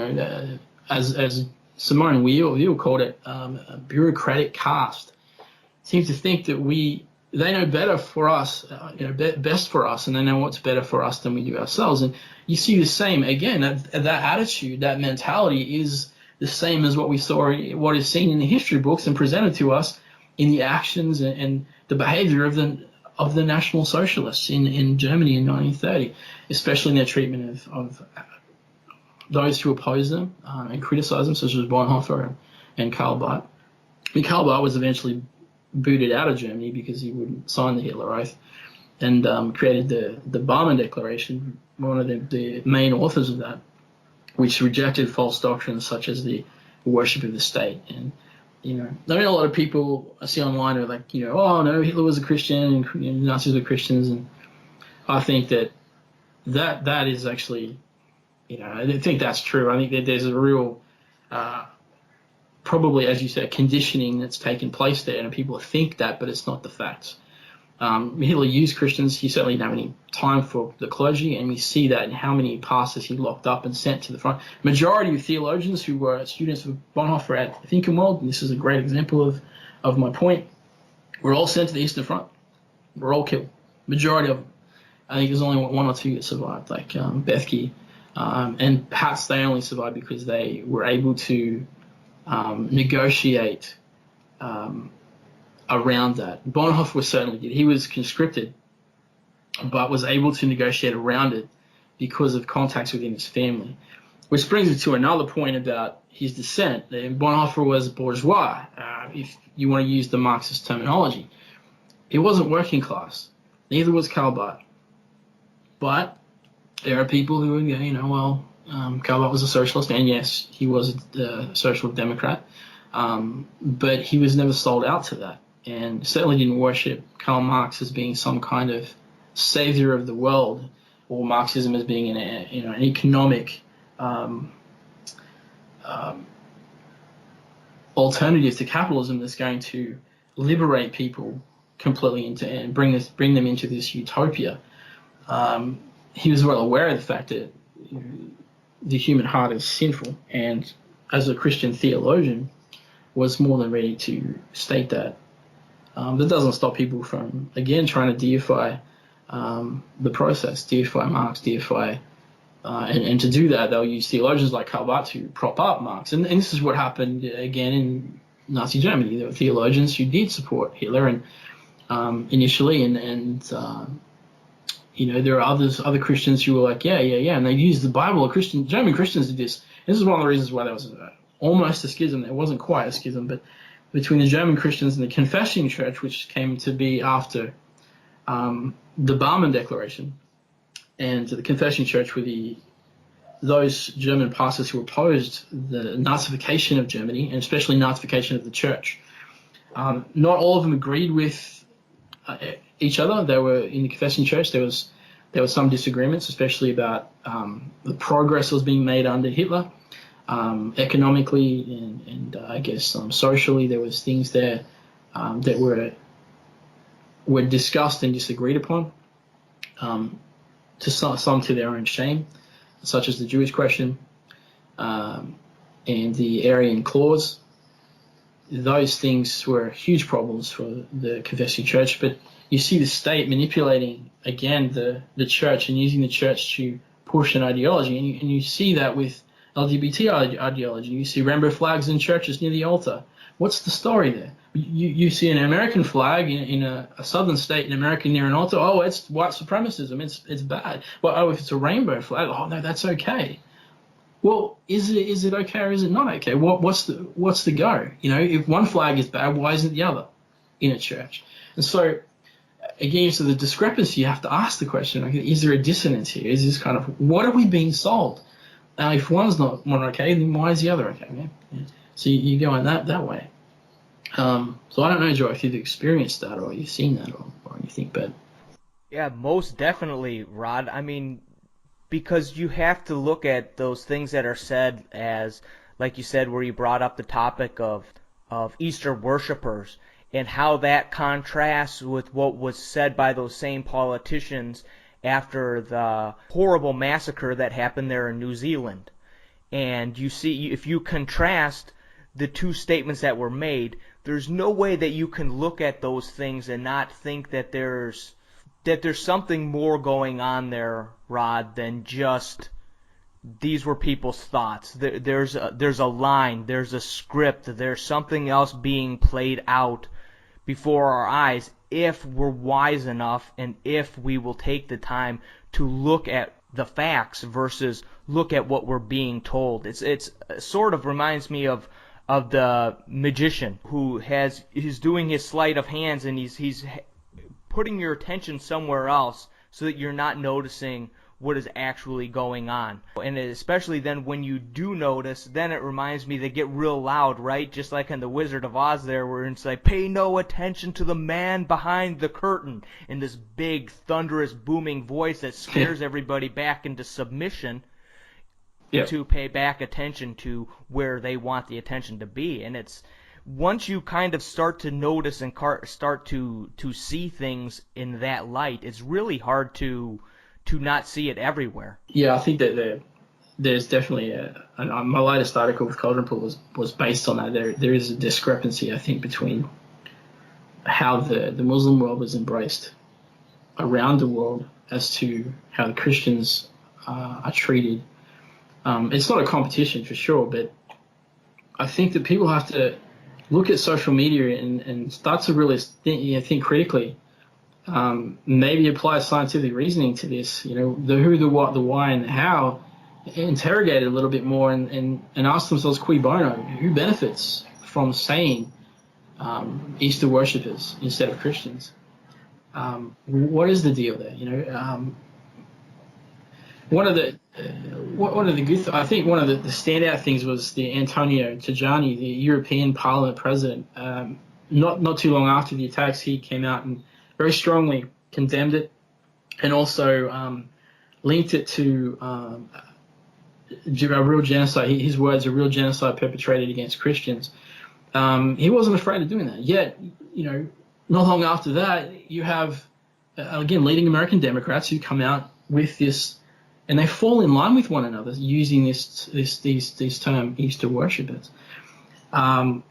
as Simone Weil called it, a bureaucratic caste, seems to think that they know better for us, best for us, and they know what's better for us than we do ourselves. And you see the same again. That attitude, that mentality, is the same as what we saw, what is seen in the history books and presented to us in the actions and the behavior of the National Socialists in Germany in 1930, especially in their treatment of those who oppose them and criticize them, such as Bonhoeffer and Karl Barth. I mean, Karl Barth was eventually booted out of Germany because he wouldn't sign the Hitler Oath, and created the Barmen Declaration, one of the main authors of that, which rejected false doctrines such as the worship of the state. And I mean, a lot of people I see online are like, oh no, Hitler was a Christian and Nazis were Christians, and I think that is actually, I think that's true. I think that there's a real probably, as you said, conditioning that's taken place there, and people think that, but it's not the facts. Hitler used Christians. He certainly didn't have any time for the clergy, and we see that in how many pastors he locked up and sent to the front. Majority of theologians who were students of Bonhoeffer at Finkenwald, and this is a great example of my point, were all sent to the Eastern Front. Were all killed. Majority of them. I think there's only one or two that survived, like Bethke, and perhaps they only survived because they were able to negotiate around that. Bonhoeffer certainly did. He was conscripted, but was able to negotiate around it because of contacts within his family. Which brings me to another point about his descent. Bonhoeffer was bourgeois, if you want to use the Marxist terminology. He wasn't working class. Neither was Karl Barth. But there are people who would go, Karl Barth was a socialist, and yes, he was a social democrat, but he was never sold out to that, and certainly didn't worship Karl Marx as being some kind of savior of the world, or Marxism as being an economic alternative to capitalism that's going to liberate people completely and bring them into this utopia. He was well aware of the fact that the human heart is sinful, and as a Christian theologian, was more than ready to state that. That doesn't stop people from, again, trying to deify the process, deify Marx, deify, and to do that, they'll use theologians like Karl Barth to prop up Marx. And this is what happened again in Nazi Germany. There were theologians who did support Hitler and initially, and there are other Christians who were like, yeah, and they used the Bible. German Christians did this. This is one of the reasons why there was almost a schism. There wasn't quite a schism, but between the German Christians and the Confessing Church, which came to be after the Barmen Declaration, and the Confessing Church were those German pastors who opposed the Nazification of Germany, and especially Nazification of the church. Not all of them agreed with each other. They were in the Confessing Church. There was some disagreements, especially about the progress that was being made under Hitler, economically and I guess socially. There was things there that were discussed and disagreed upon, to some to their own shame, such as the Jewish question and the Aryan clause. Those things were huge problems for the Confessing Church, but you see the state manipulating, again, the church and using the church to push an ideology, and you see that with LGBT ideology. You see rainbow flags in churches near the altar. What's the story there? You see an American flag in a southern state in America near an altar. Oh, it's white supremacism. It's bad. Well, if it's a rainbow flag, oh no, that's okay. Well, is it okay or is it not okay? What's the go? If one flag is bad, why isn't the other in a church? And so, again, so the discrepancy, you have to ask the question: okay, is there a dissonance here? Is this kind of, what are we being sold? If one's not okay, then why is the other okay? Yeah. So you go in that way. So I don't know, Joe, if you've experienced that or you've seen that or anything, but yeah, most definitely, Rod. I mean, because you have to look at those things that are said as, like you said, where you brought up the topic of Easter worshipers and how that contrasts with what was said by those same politicians after the horrible massacre that happened there in New Zealand. And you see, if you contrast the two statements that were made, there's no way that you can look at those things and not think that there's something more going on there, Rod, than just these were people's thoughts. There's a line, there's a script, there's something else being played out before our eyes if we're wise enough and if we will take the time to look at the facts versus look at what we're being told. It sort of reminds me of the magician who he's doing his sleight of hands and he's putting your attention somewhere else so that you're not noticing what is actually going on. And especially then when you do notice, then it reminds me they get real loud, right? Just like in The Wizard of Oz there, where it's like, pay no attention to the man behind the curtain, in this big, thunderous, booming voice that scares everybody back into submission. Yep. To pay back attention to where they want the attention to be. And it's once you kind of start to notice and start to see things in that light, it's really hard to not see it everywhere. Yeah, I think that there's definitely my latest article with Cauldron Pool was based on that. There is a discrepancy, I think, between how the Muslim world was embraced around the world as to how the Christians are treated. It's not a competition for sure, but I think that people have to look at social media and start to really think critically. Maybe apply scientific reasoning to this. The who, the what, the why, and the how. Interrogate it a little bit more and ask themselves, cui bono, who benefits from saying Easter worshippers instead of Christians? What is the deal there? One of the I think one of the standout things was the Antonio Tajani, the European Parliament president. Not too long after the attacks, he came out and very strongly condemned it, and also linked it to a real genocide. His words, a real genocide perpetrated against Christians. He wasn't afraid of doing that. Yet, not long after that, you have again leading American Democrats who come out with this and they fall in line with one another using this term Easter worshippers. The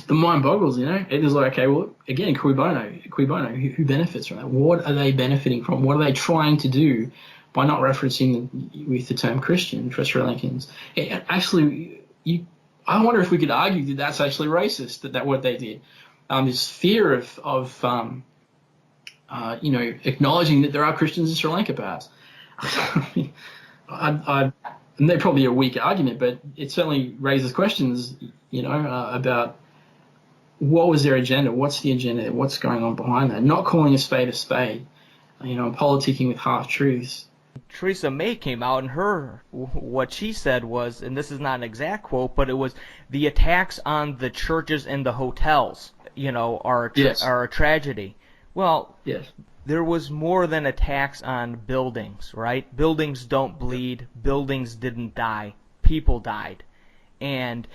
mind boggles, It is like, okay, well, again, cui bono, who benefits from that? What are they benefiting from? What are they trying to do by not referencing with the term Christian for Sri Lankans? Actually, I wonder if we could argue that that's actually racist, that what they did. This fear of acknowledging that there are Christians in Sri Lanka, perhaps. And they're probably a weak argument, but it certainly raises questions, about what was their agenda, what's the agenda, what's going on behind that. Not calling a spade, politicking with half-truths. Theresa May came out, and what she said was, and this is not an exact quote, but it was, the attacks on the churches and the hotels, are a tragedy. Well, yes. There was more than attacks on buildings, right? Buildings don't bleed. Buildings didn't die. People died. And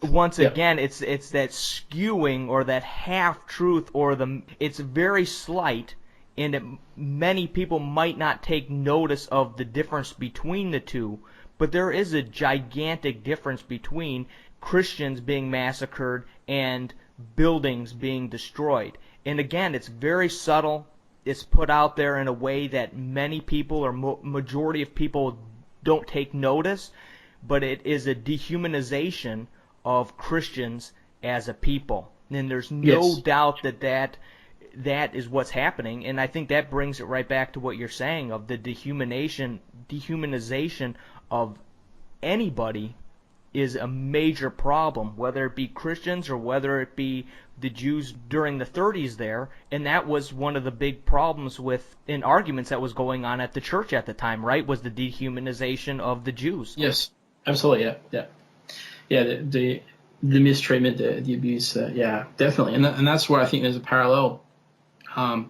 once again, it's that skewing or that half-truth, or it's very slight, and many people might not take notice of the difference between the two, but there is a gigantic difference between Christians being massacred and buildings being destroyed. And again, it's very subtle. It's put out there in a way that many people, or majority of people, don't take notice, but it is a dehumanization of Christians as a people. And there's no doubt that is what's happening, and I think that brings it right back to what you're saying of the dehumanization of anybody is a major problem, whether it be Christians or whether it be the Jews during the 30s there, and that was one of the big problems in arguments that was going on at the church at the time, right, was the dehumanization of the Jews. Yes, absolutely, yeah. The mistreatment, the abuse, definitely, and that's where I think there's a parallel. I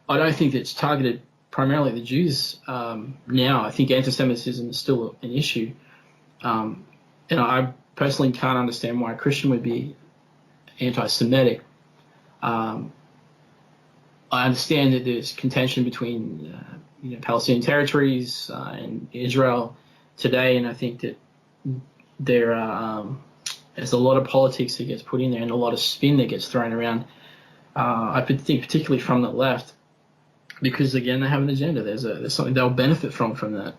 don't think it's targeted primarily the Jews now. I think anti-Semitism is still an issue. I personally can't understand why a Christian would be anti-Semitic. I understand that there's contention between Palestinian territories and Israel today, and I think that there's a lot of politics that gets put in there and a lot of spin that gets thrown around. I think particularly from the left, because again they have an agenda. There's something they'll benefit from that.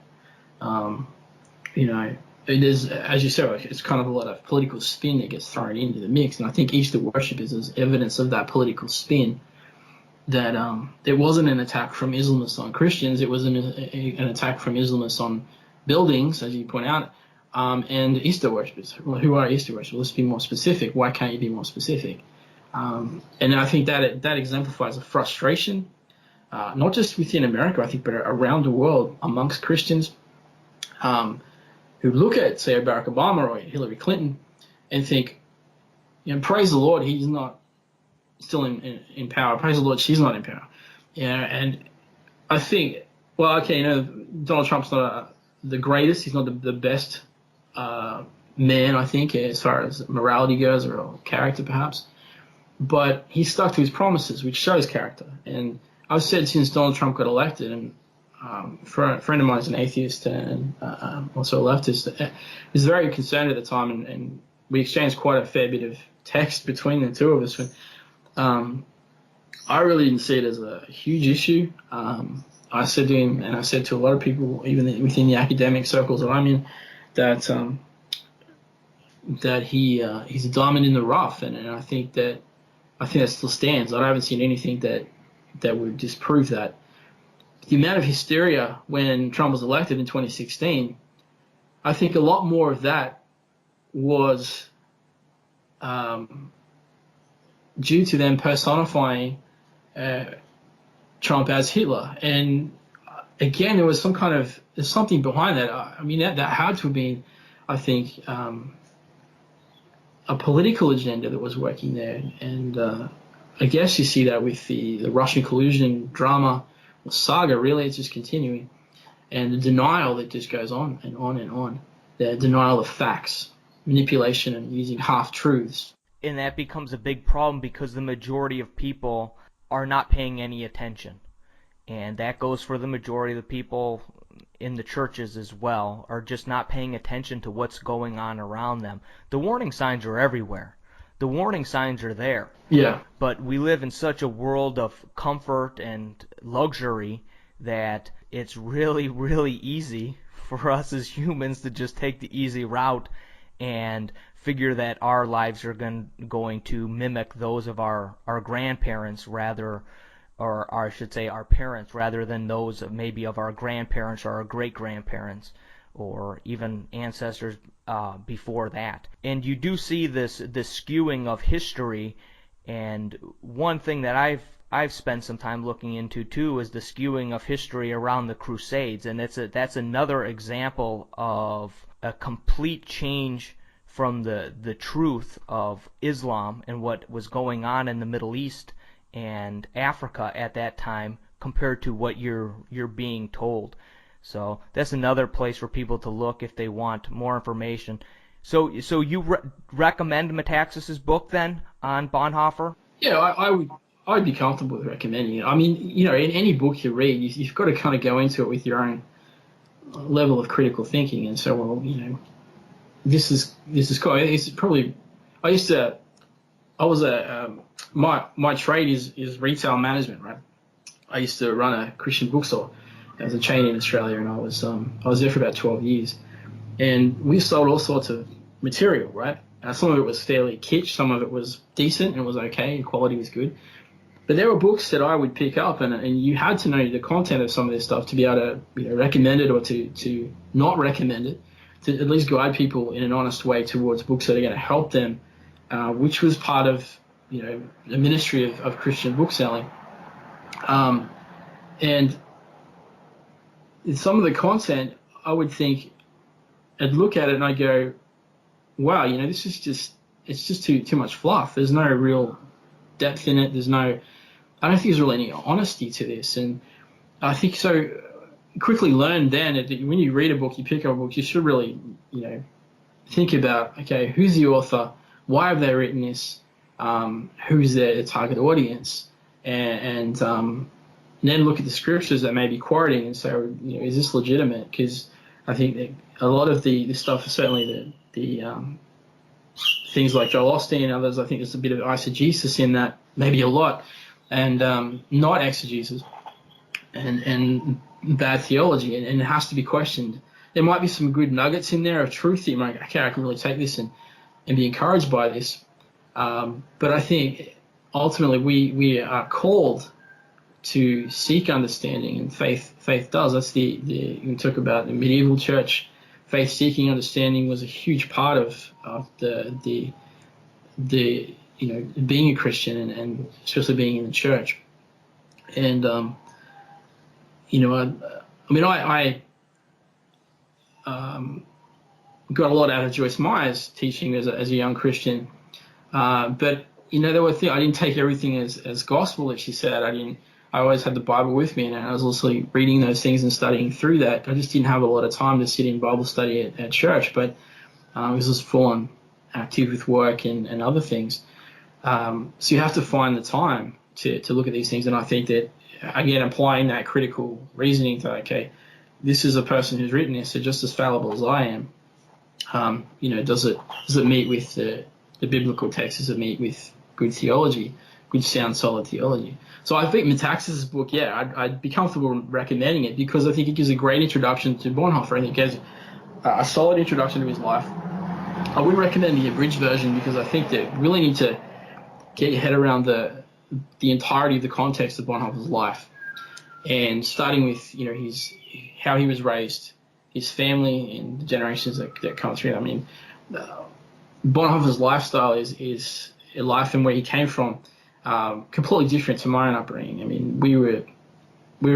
It is, as you said, it's kind of a lot of political spin that gets thrown into the mix, and I think Easter worship is evidence of that political spin. That it wasn't an attack from Islamists on Christians; it was an attack from Islamists on buildings, as you point out, and Easter worshippers. Well, who are Easter worshippers? Let's be more specific. Why can't you be more specific? And I think that exemplifies a frustration, not just within America, I think, but around the world amongst Christians. Who look at, say, Barack Obama or Hillary Clinton and think, praise the Lord, he's not still in power. Praise the Lord, she's not in power. And I think, Donald Trump's not the greatest. He's not the best man, I think, as far as morality goes, or character perhaps. But he stuck to his promises, which shows character. And I've said since Donald Trump got elected, and a friend of mine is an atheist and also a leftist, was very concerned at the time, and we exchanged quite a fair bit of text between the two of us. I really didn't see it as a huge issue. I said to him, and I said to a lot of people, even within the academic circles that I'm in, that he's a diamond in the rough, and I think that still stands. I haven't seen anything that would disprove that. The amount of hysteria when Trump was elected in 2016, I think a lot more of that was due to them personifying Trump as Hitler. And again, there's something behind that. That had to have been, I think, a political agenda that was working there. And I guess you see that with the Russian collusion drama, saga. Really, it's just continuing, and the denial that just goes on and on and on. The denial of facts, manipulation, and using half-truths. And that becomes a big problem because the majority of people are not paying any attention. and that goes for the majority of the people in the churches as well, are just not paying attention to what's going on around them. The warning signs are everywhere. The warning signs are there. Yeah. But we live in such a world of comfort and luxury that it's really, really easy for us as humans to just take the easy route and figure that our lives are going to mimic those of our grandparents rather, or I should say our parents, rather than those of maybe of our grandparents or our great-grandparents or even ancestors before that. And you do see this skewing of history, and one thing that I've spent some time looking into too is the skewing of history around the Crusades, and that's another example of a complete change from the truth of Islam and what was going on in the Middle East and Africa at that time compared to what you're being told. So that's another place for people to look if they want more information. So you recommend Metaxas's book then on Bonhoeffer? Yeah, I'd be comfortable with recommending it. I mean, in any book you read, you've got to kind of go into it with your own level of critical thinking. And so, well, this is cool. It's probably my trade is retail management, right? I used to run a Christian bookstore as a chain in Australia, and I was there for about 12 years, and we sold all sorts of material, right? Some of it was fairly kitsch, some of it was decent and was okay, and quality was good. But there were books that I would pick up, and you had to know the content of some of this stuff to be able to recommend it or to not recommend it, to at least guide people in an honest way towards books that are going to help them, which was part of the ministry of Christian bookselling. And some of the content, I would think, I'd look at it and I'd go, wow, this is it's just too much fluff. There's no real depth in it. I don't think there's really any honesty to this. And I think so quickly learned then that when you read a book, you pick up a book, you should really, think about, okay, who's the author? Why have they written this? Who's their target audience? And then look at the scriptures that may be quoting and say, is this legitimate? Because I think that a lot of the stuff, certainly the things like Joel Osteen and others, I think there's a bit of eisegesis in that, maybe a lot, and not exegesis and bad theology, and it has to be questioned. There might be some good nuggets in there of truth that you might, okay, I can really take this and be encouraged by this. But I think ultimately we are called to seek understanding, and faith does. That's you talk about the medieval church. Faith seeking understanding was a huge part of the being a Christian and especially being in the church. And I got a lot out of Joyce Meyer's teaching as a young Christian, but there were things I didn't take everything as gospel that she said. I always had the Bible with me, and I was also reading those things and studying through that. I just didn't have a lot of time to sit in Bible study at church, but I was just full on active with work and other things. So you have to find the time to look at these things, and I think that, again, applying that critical reasoning to, okay, this is a person who's written this, they're just as fallible as I am. Does it meet with the biblical text? Does it meet with good theology, good, sound, solid theology? So I think Metaxas's book, I'd be comfortable recommending it because I think it gives a great introduction to Bonhoeffer, and it gives a solid introduction to his life. I wouldn't recommend the abridged version because I think that you really need to get your head around the entirety of the context of Bonhoeffer's life, and starting with how he was raised, his family, and the generations that come through. I mean, Bonhoeffer's lifestyle is a life and where he came from. Completely different to my own upbringing. I mean, we were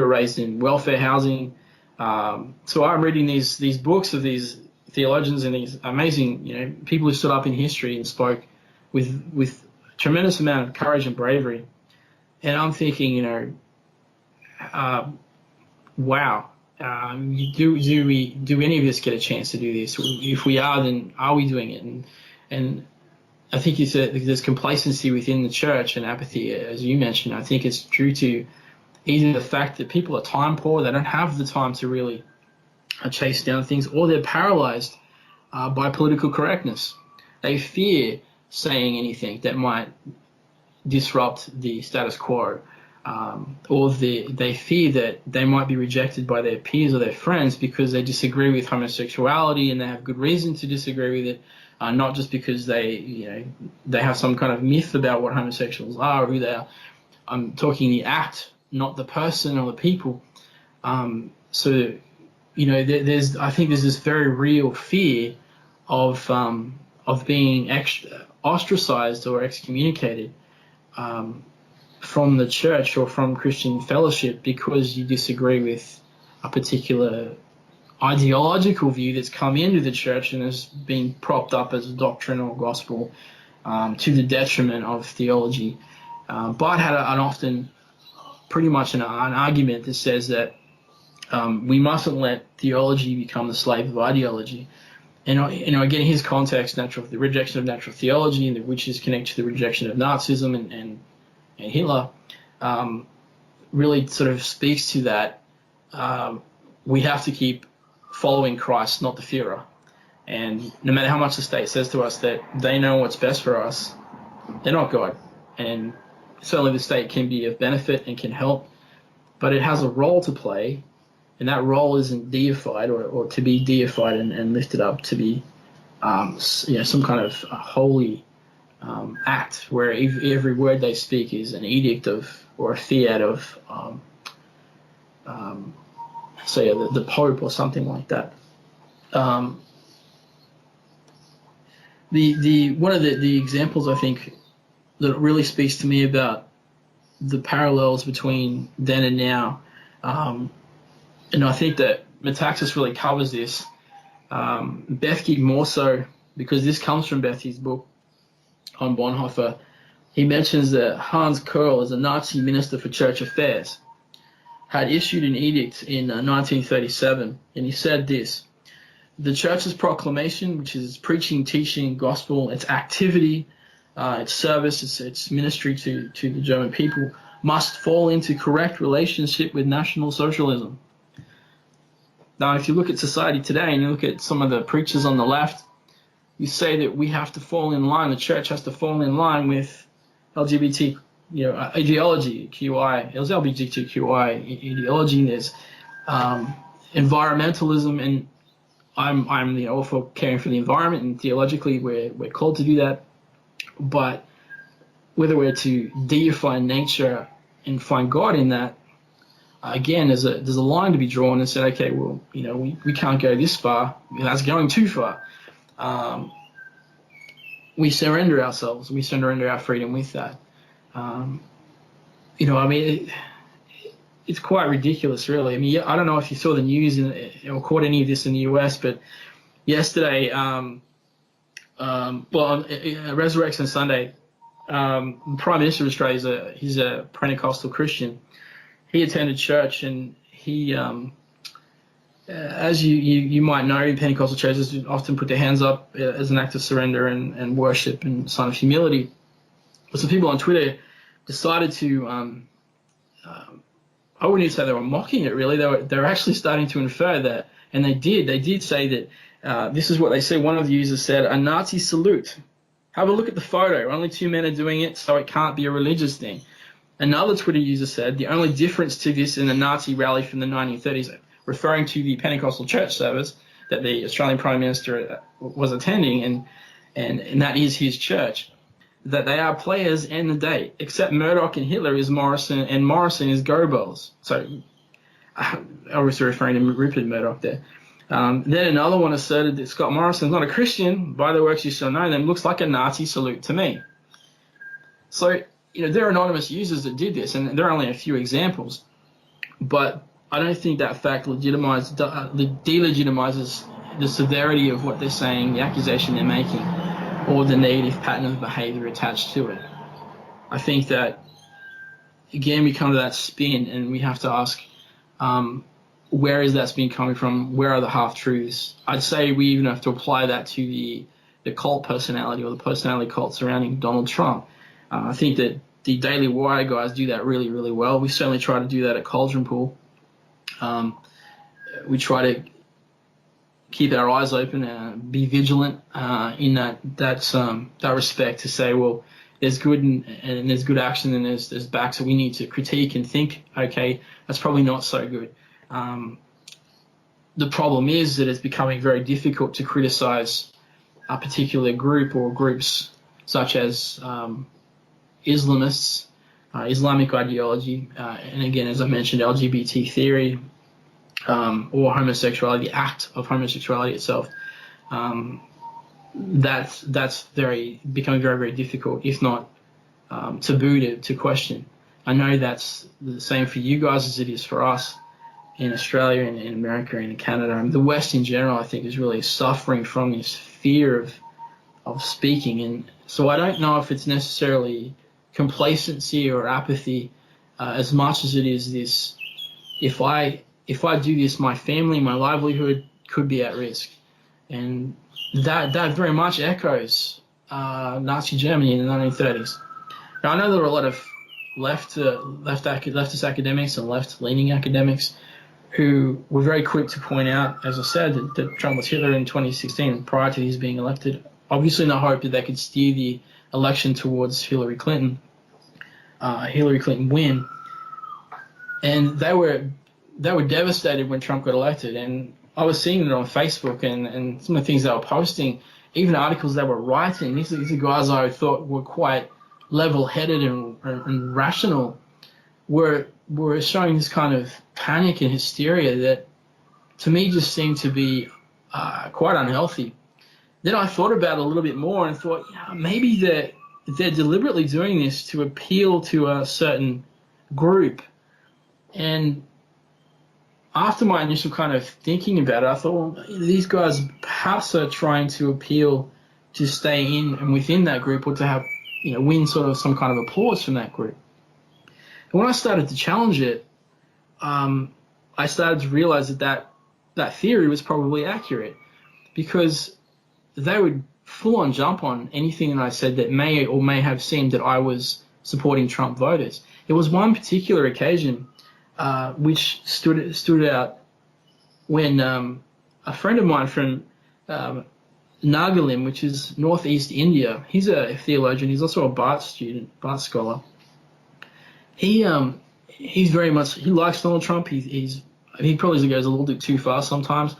raised in welfare housing. So I'm reading these books of these theologians and these amazing, people who stood up in history and spoke with tremendous amount of courage and bravery. And I'm thinking, wow, do any of us get a chance to do this? If we are, then are we doing it? And I think there's complacency within the church and apathy, as you mentioned. I think it's due to either the fact that people are time poor, they don't have the time to really chase down things, or they're paralyzed by political correctness. They fear saying anything that might disrupt the status quo, or they fear that they might be rejected by their peers or their friends because they disagree with homosexuality, and they have good reason to disagree with it, not just because they have some kind of myth about what homosexuals are or who they are. I'm talking the act, not the person or the people. So I think there's this very real fear of being ostracized or excommunicated from the church or from Christian fellowship because you disagree with a particular ideological view that's come into the church and has been propped up as a doctrine or gospel to the detriment of theology. Barth had pretty much an argument that says that we mustn't let theology become the slave of ideology. And again, his context, the rejection of natural theology, which is connected to the rejection of Nazism and Hitler, really sort of speaks to that. We have to keep following Christ, not the Führer. And no matter how much the state says to us that they know what's best for us, they're not God. And certainly the state can be of benefit and can help, but it has a role to play, and that role isn't deified or to be deified and lifted up to be some kind of holy act where every word they speak is an edict of or a fiat of the Pope or something like that. One of the examples I think that really speaks to me about the parallels between then and now, and I think that Metaxas really covers this. Bethke more so, because this comes from Bethke's book on Bonhoeffer. He mentions that Hans Kerl, as a Nazi minister for church affairs, had issued an edict in 1937, and he said this: the church's proclamation, which is its preaching, teaching, gospel, its activity, its service, its ministry to the German people, must fall into correct relationship with National Socialism. Now, if you look at society today and you look at some of the preachers on the left, you say that we have to fall in line, the church has to fall in line with LGBT, ideology, QI, LGBTQI ideology. There's environmentalism, and I'm all for caring for the environment, and theologically we're called to do that. But whether we're to deify nature and find God in that, again, there's a line to be drawn and said, okay, well, we can't go this far. That's going too far. We surrender ourselves. We surrender our freedom with that. It's quite ridiculous, really. I mean, I don't know if you saw the news or caught any of this in the US, but yesterday, on Resurrection Sunday, the Prime Minister of Australia, he's a Pentecostal Christian. He attended church, and he, as you might know, in Pentecostal churches often put their hands up as an act of surrender and worship and sign of humility. But some people on Twitter decided to, I wouldn't even say they were mocking it, really. They were actually starting to infer that, and they did say that, this is what they said. One of the users said, a Nazi salute. Have a look at the photo. Only 2 men are doing it, so it can't be a religious thing. Another Twitter user said, the only difference to this in the Nazi rally from the 1930s, referring to the Pentecostal church service that the Australian Prime Minister was attending, and that is his church, that they are players and the date, except Murdoch and Hitler is Morrison, and Morrison is Goebbels. So I was referring to Rupert Murdoch there. Then another one asserted that Scott Morrison is not a Christian. By the works you shall know them. Looks like a Nazi salute to me. So, there are anonymous users that did this, and there are only a few examples. But I don't think that fact delegitimizes the severity of what they're saying, the accusation they're making, or the negative pattern of behavior attached to it. I think that, again, we come to that spin, and we have to ask, where is that spin coming from? Where are the half-truths? I'd say we even have to apply that to the cult personality or the personality cult surrounding Donald Trump. I think that the Daily Wire guys do that really, really well. We certainly try to do that at Cauldron Pool. We try to keep our eyes open and be vigilant in that respect, to say, well, there's good and there's good action, and there's back, so we need to critique and think, okay, that's probably not so good. The problem is that it's becoming very difficult to criticize a particular group or groups such as Islamists, Islamic ideology, and again, as I mentioned, LGBT theory, or homosexuality, the act of homosexuality itself. That's becoming very, very difficult, if not taboo to question. I know that's the same for you guys as it is for us in Australia and in America and in Canada. I mean, the West in general, I think, is really suffering from this fear of speaking. And so I don't know if it's necessarily complacency or apathy as much as it is this, if I do this, my family, my livelihood could be at risk. And that very much echoes Nazi Germany in the 1930s. Now, I know there were a lot of leftist academics and left-leaning academics who were very quick to point out, as I said, that Trump was Hitler in 2016 prior to his being elected, obviously in the hope that they could steer the election towards Hillary Clinton win. And they were devastated when Trump got elected. And I was seeing it on Facebook and some of the things they were posting, even articles they were writing. These are guys I thought were quite level-headed and rational, were showing this kind of panic and hysteria that to me just seemed to be quite unhealthy. Then I thought about it a little bit more and thought, maybe they're deliberately doing this to appeal to a certain group. And after my initial kind of thinking about it, I thought, well, these guys perhaps are trying to appeal to stay in and within that group, or to have, win sort of some kind of applause from that group. And when I started to challenge it, I started to realize that theory was probably accurate, because they would full-on jump on anything that I said that may or may have seemed that I was supporting Trump voters. There was one particular occasion which stood out when a friend of mine from Nagalim, which is northeast India, he's a theologian, he's also a Barth scholar. He's very much, he likes Donald Trump. He probably goes a little bit too far sometimes,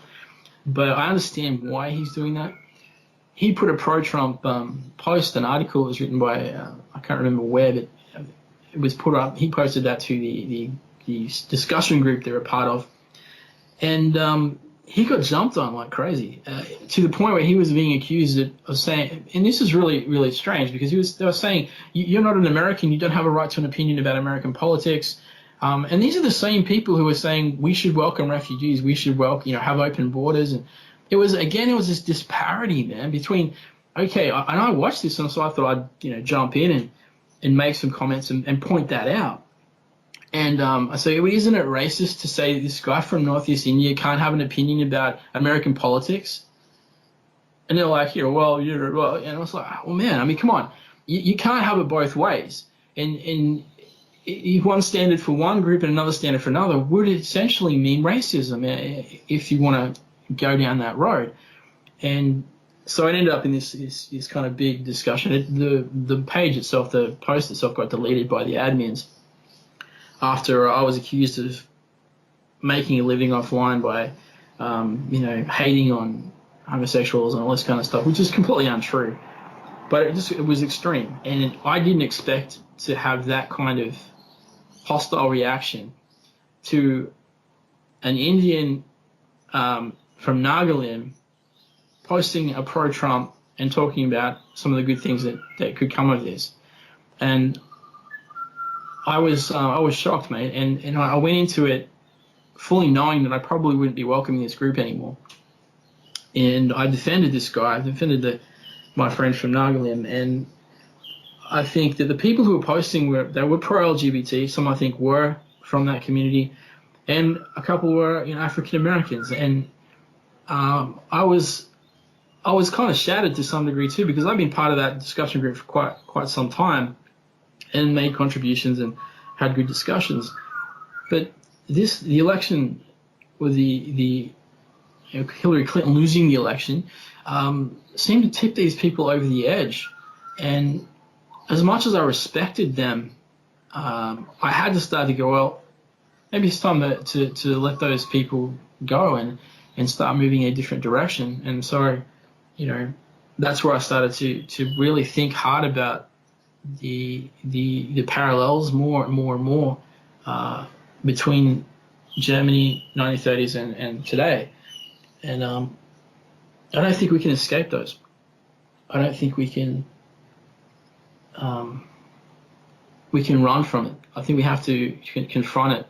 but I understand why he's doing that. He put a pro-Trump post, an article was written by, I can't remember where, but it was put up, he posted that to the discussion group they're a part of, and he got jumped on like crazy, to the point where he was being accused of saying, and this is really, really strange, because they were saying, you're not an American, you don't have a right to an opinion about American politics. And these are the same people who are saying we should welcome refugees, we should have open borders. And it was this disparity, man, between, okay, and I watched this, and so I thought I'd jump in and make some comments and point that out. And I say, well, isn't it racist to say this guy from Northeast India can't have an opinion about American politics? And they're like, and I was like, well, man, I mean, come on, you can't have it both ways. And if one standard for one group and another standard for another would essentially mean racism, if you want to go down that road. And so it ended up in this kind of big discussion. The page itself, the post itself, got deleted by the admins after I was accused of making a living offline by, hating on homosexuals and all this kind of stuff, which is completely untrue. But it was extreme, and I didn't expect to have that kind of hostile reaction to an Indian from Nagalim posting a pro-Trump and talking about some of the good things that could come of this. And I was shocked, mate, and I went into it fully knowing that I probably wouldn't be welcoming this group anymore. And I defended this guy. I defended my friend from Nagalim, and I think that the people who were posting were pro-LGBT. Some I think were from that community, and a couple were African Americans. And I was kind of shattered to some degree too, because I've been part of that discussion group for quite some time. and made contributions and had good discussions. But the election, with the Hillary Clinton losing the election, seemed to tip these people over the edge. And as much as I respected them, I had to start to go, well, maybe it's time to let those people go and start moving in a different direction. And so, that's where I started to really think hard about the parallels more and more between Germany, 1930s and today. And I don't think we can escape those. I don't think we can run from it. I think we have to confront it,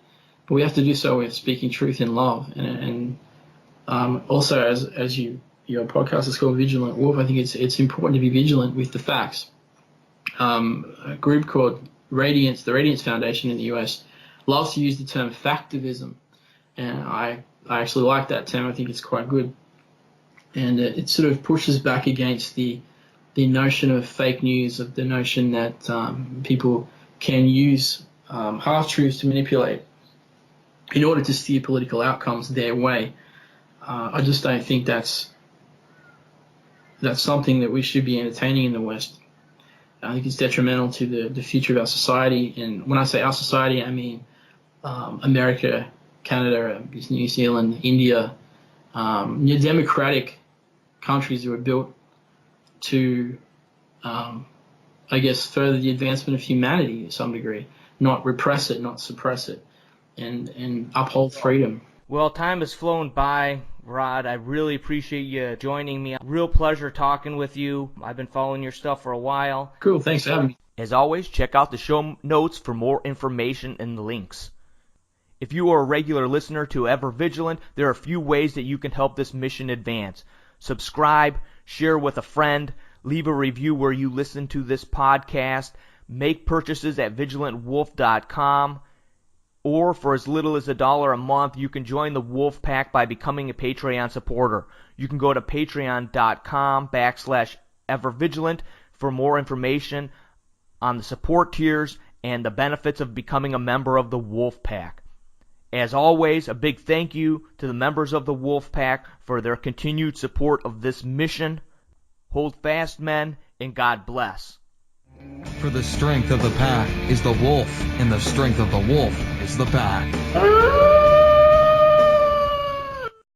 but we have to do so with speaking truth in love. And also, as your podcast is called Vigilant Wolf, I think it's important to be vigilant with the facts. A group called Radiance, the Radiance Foundation in the US, loves to use the term factivism, and I actually like that term. I think it's quite good, and it sort of pushes back against the notion of fake news, of the notion that people can use half-truths to manipulate in order to steer political outcomes their way. I just don't think that's something that we should be entertaining in the West. I think it's detrimental to the future of our society. And when I say our society, I mean America, Canada, New Zealand, India, democratic countries that were built to, I guess, further the advancement of humanity to some degree, not repress it, not suppress it, and uphold freedom. Well, time has flown by, Rod. I really appreciate you joining me. Real pleasure talking with you. I've been following your stuff for a while. Cool. Thanks for having me. As always, check out the show notes for more information and links. If you are a regular listener to Ever Vigilant, there are a few ways that you can help this mission advance. Subscribe, share with a friend, leave a review where you listen to this podcast, make purchases at vigilantwolf.com, or for as little as $1 a month, you can join the Wolf Pack by becoming a Patreon supporter. You can go to patreon.com/evervigilant for more information on the support tiers and the benefits of becoming a member of the Wolf Pack. As always, a big thank you to the members of the Wolf Pack for their continued support of this mission. Hold fast, men, and God bless. For the strength of the pack is the wolf, and the strength of the wolf is the pack.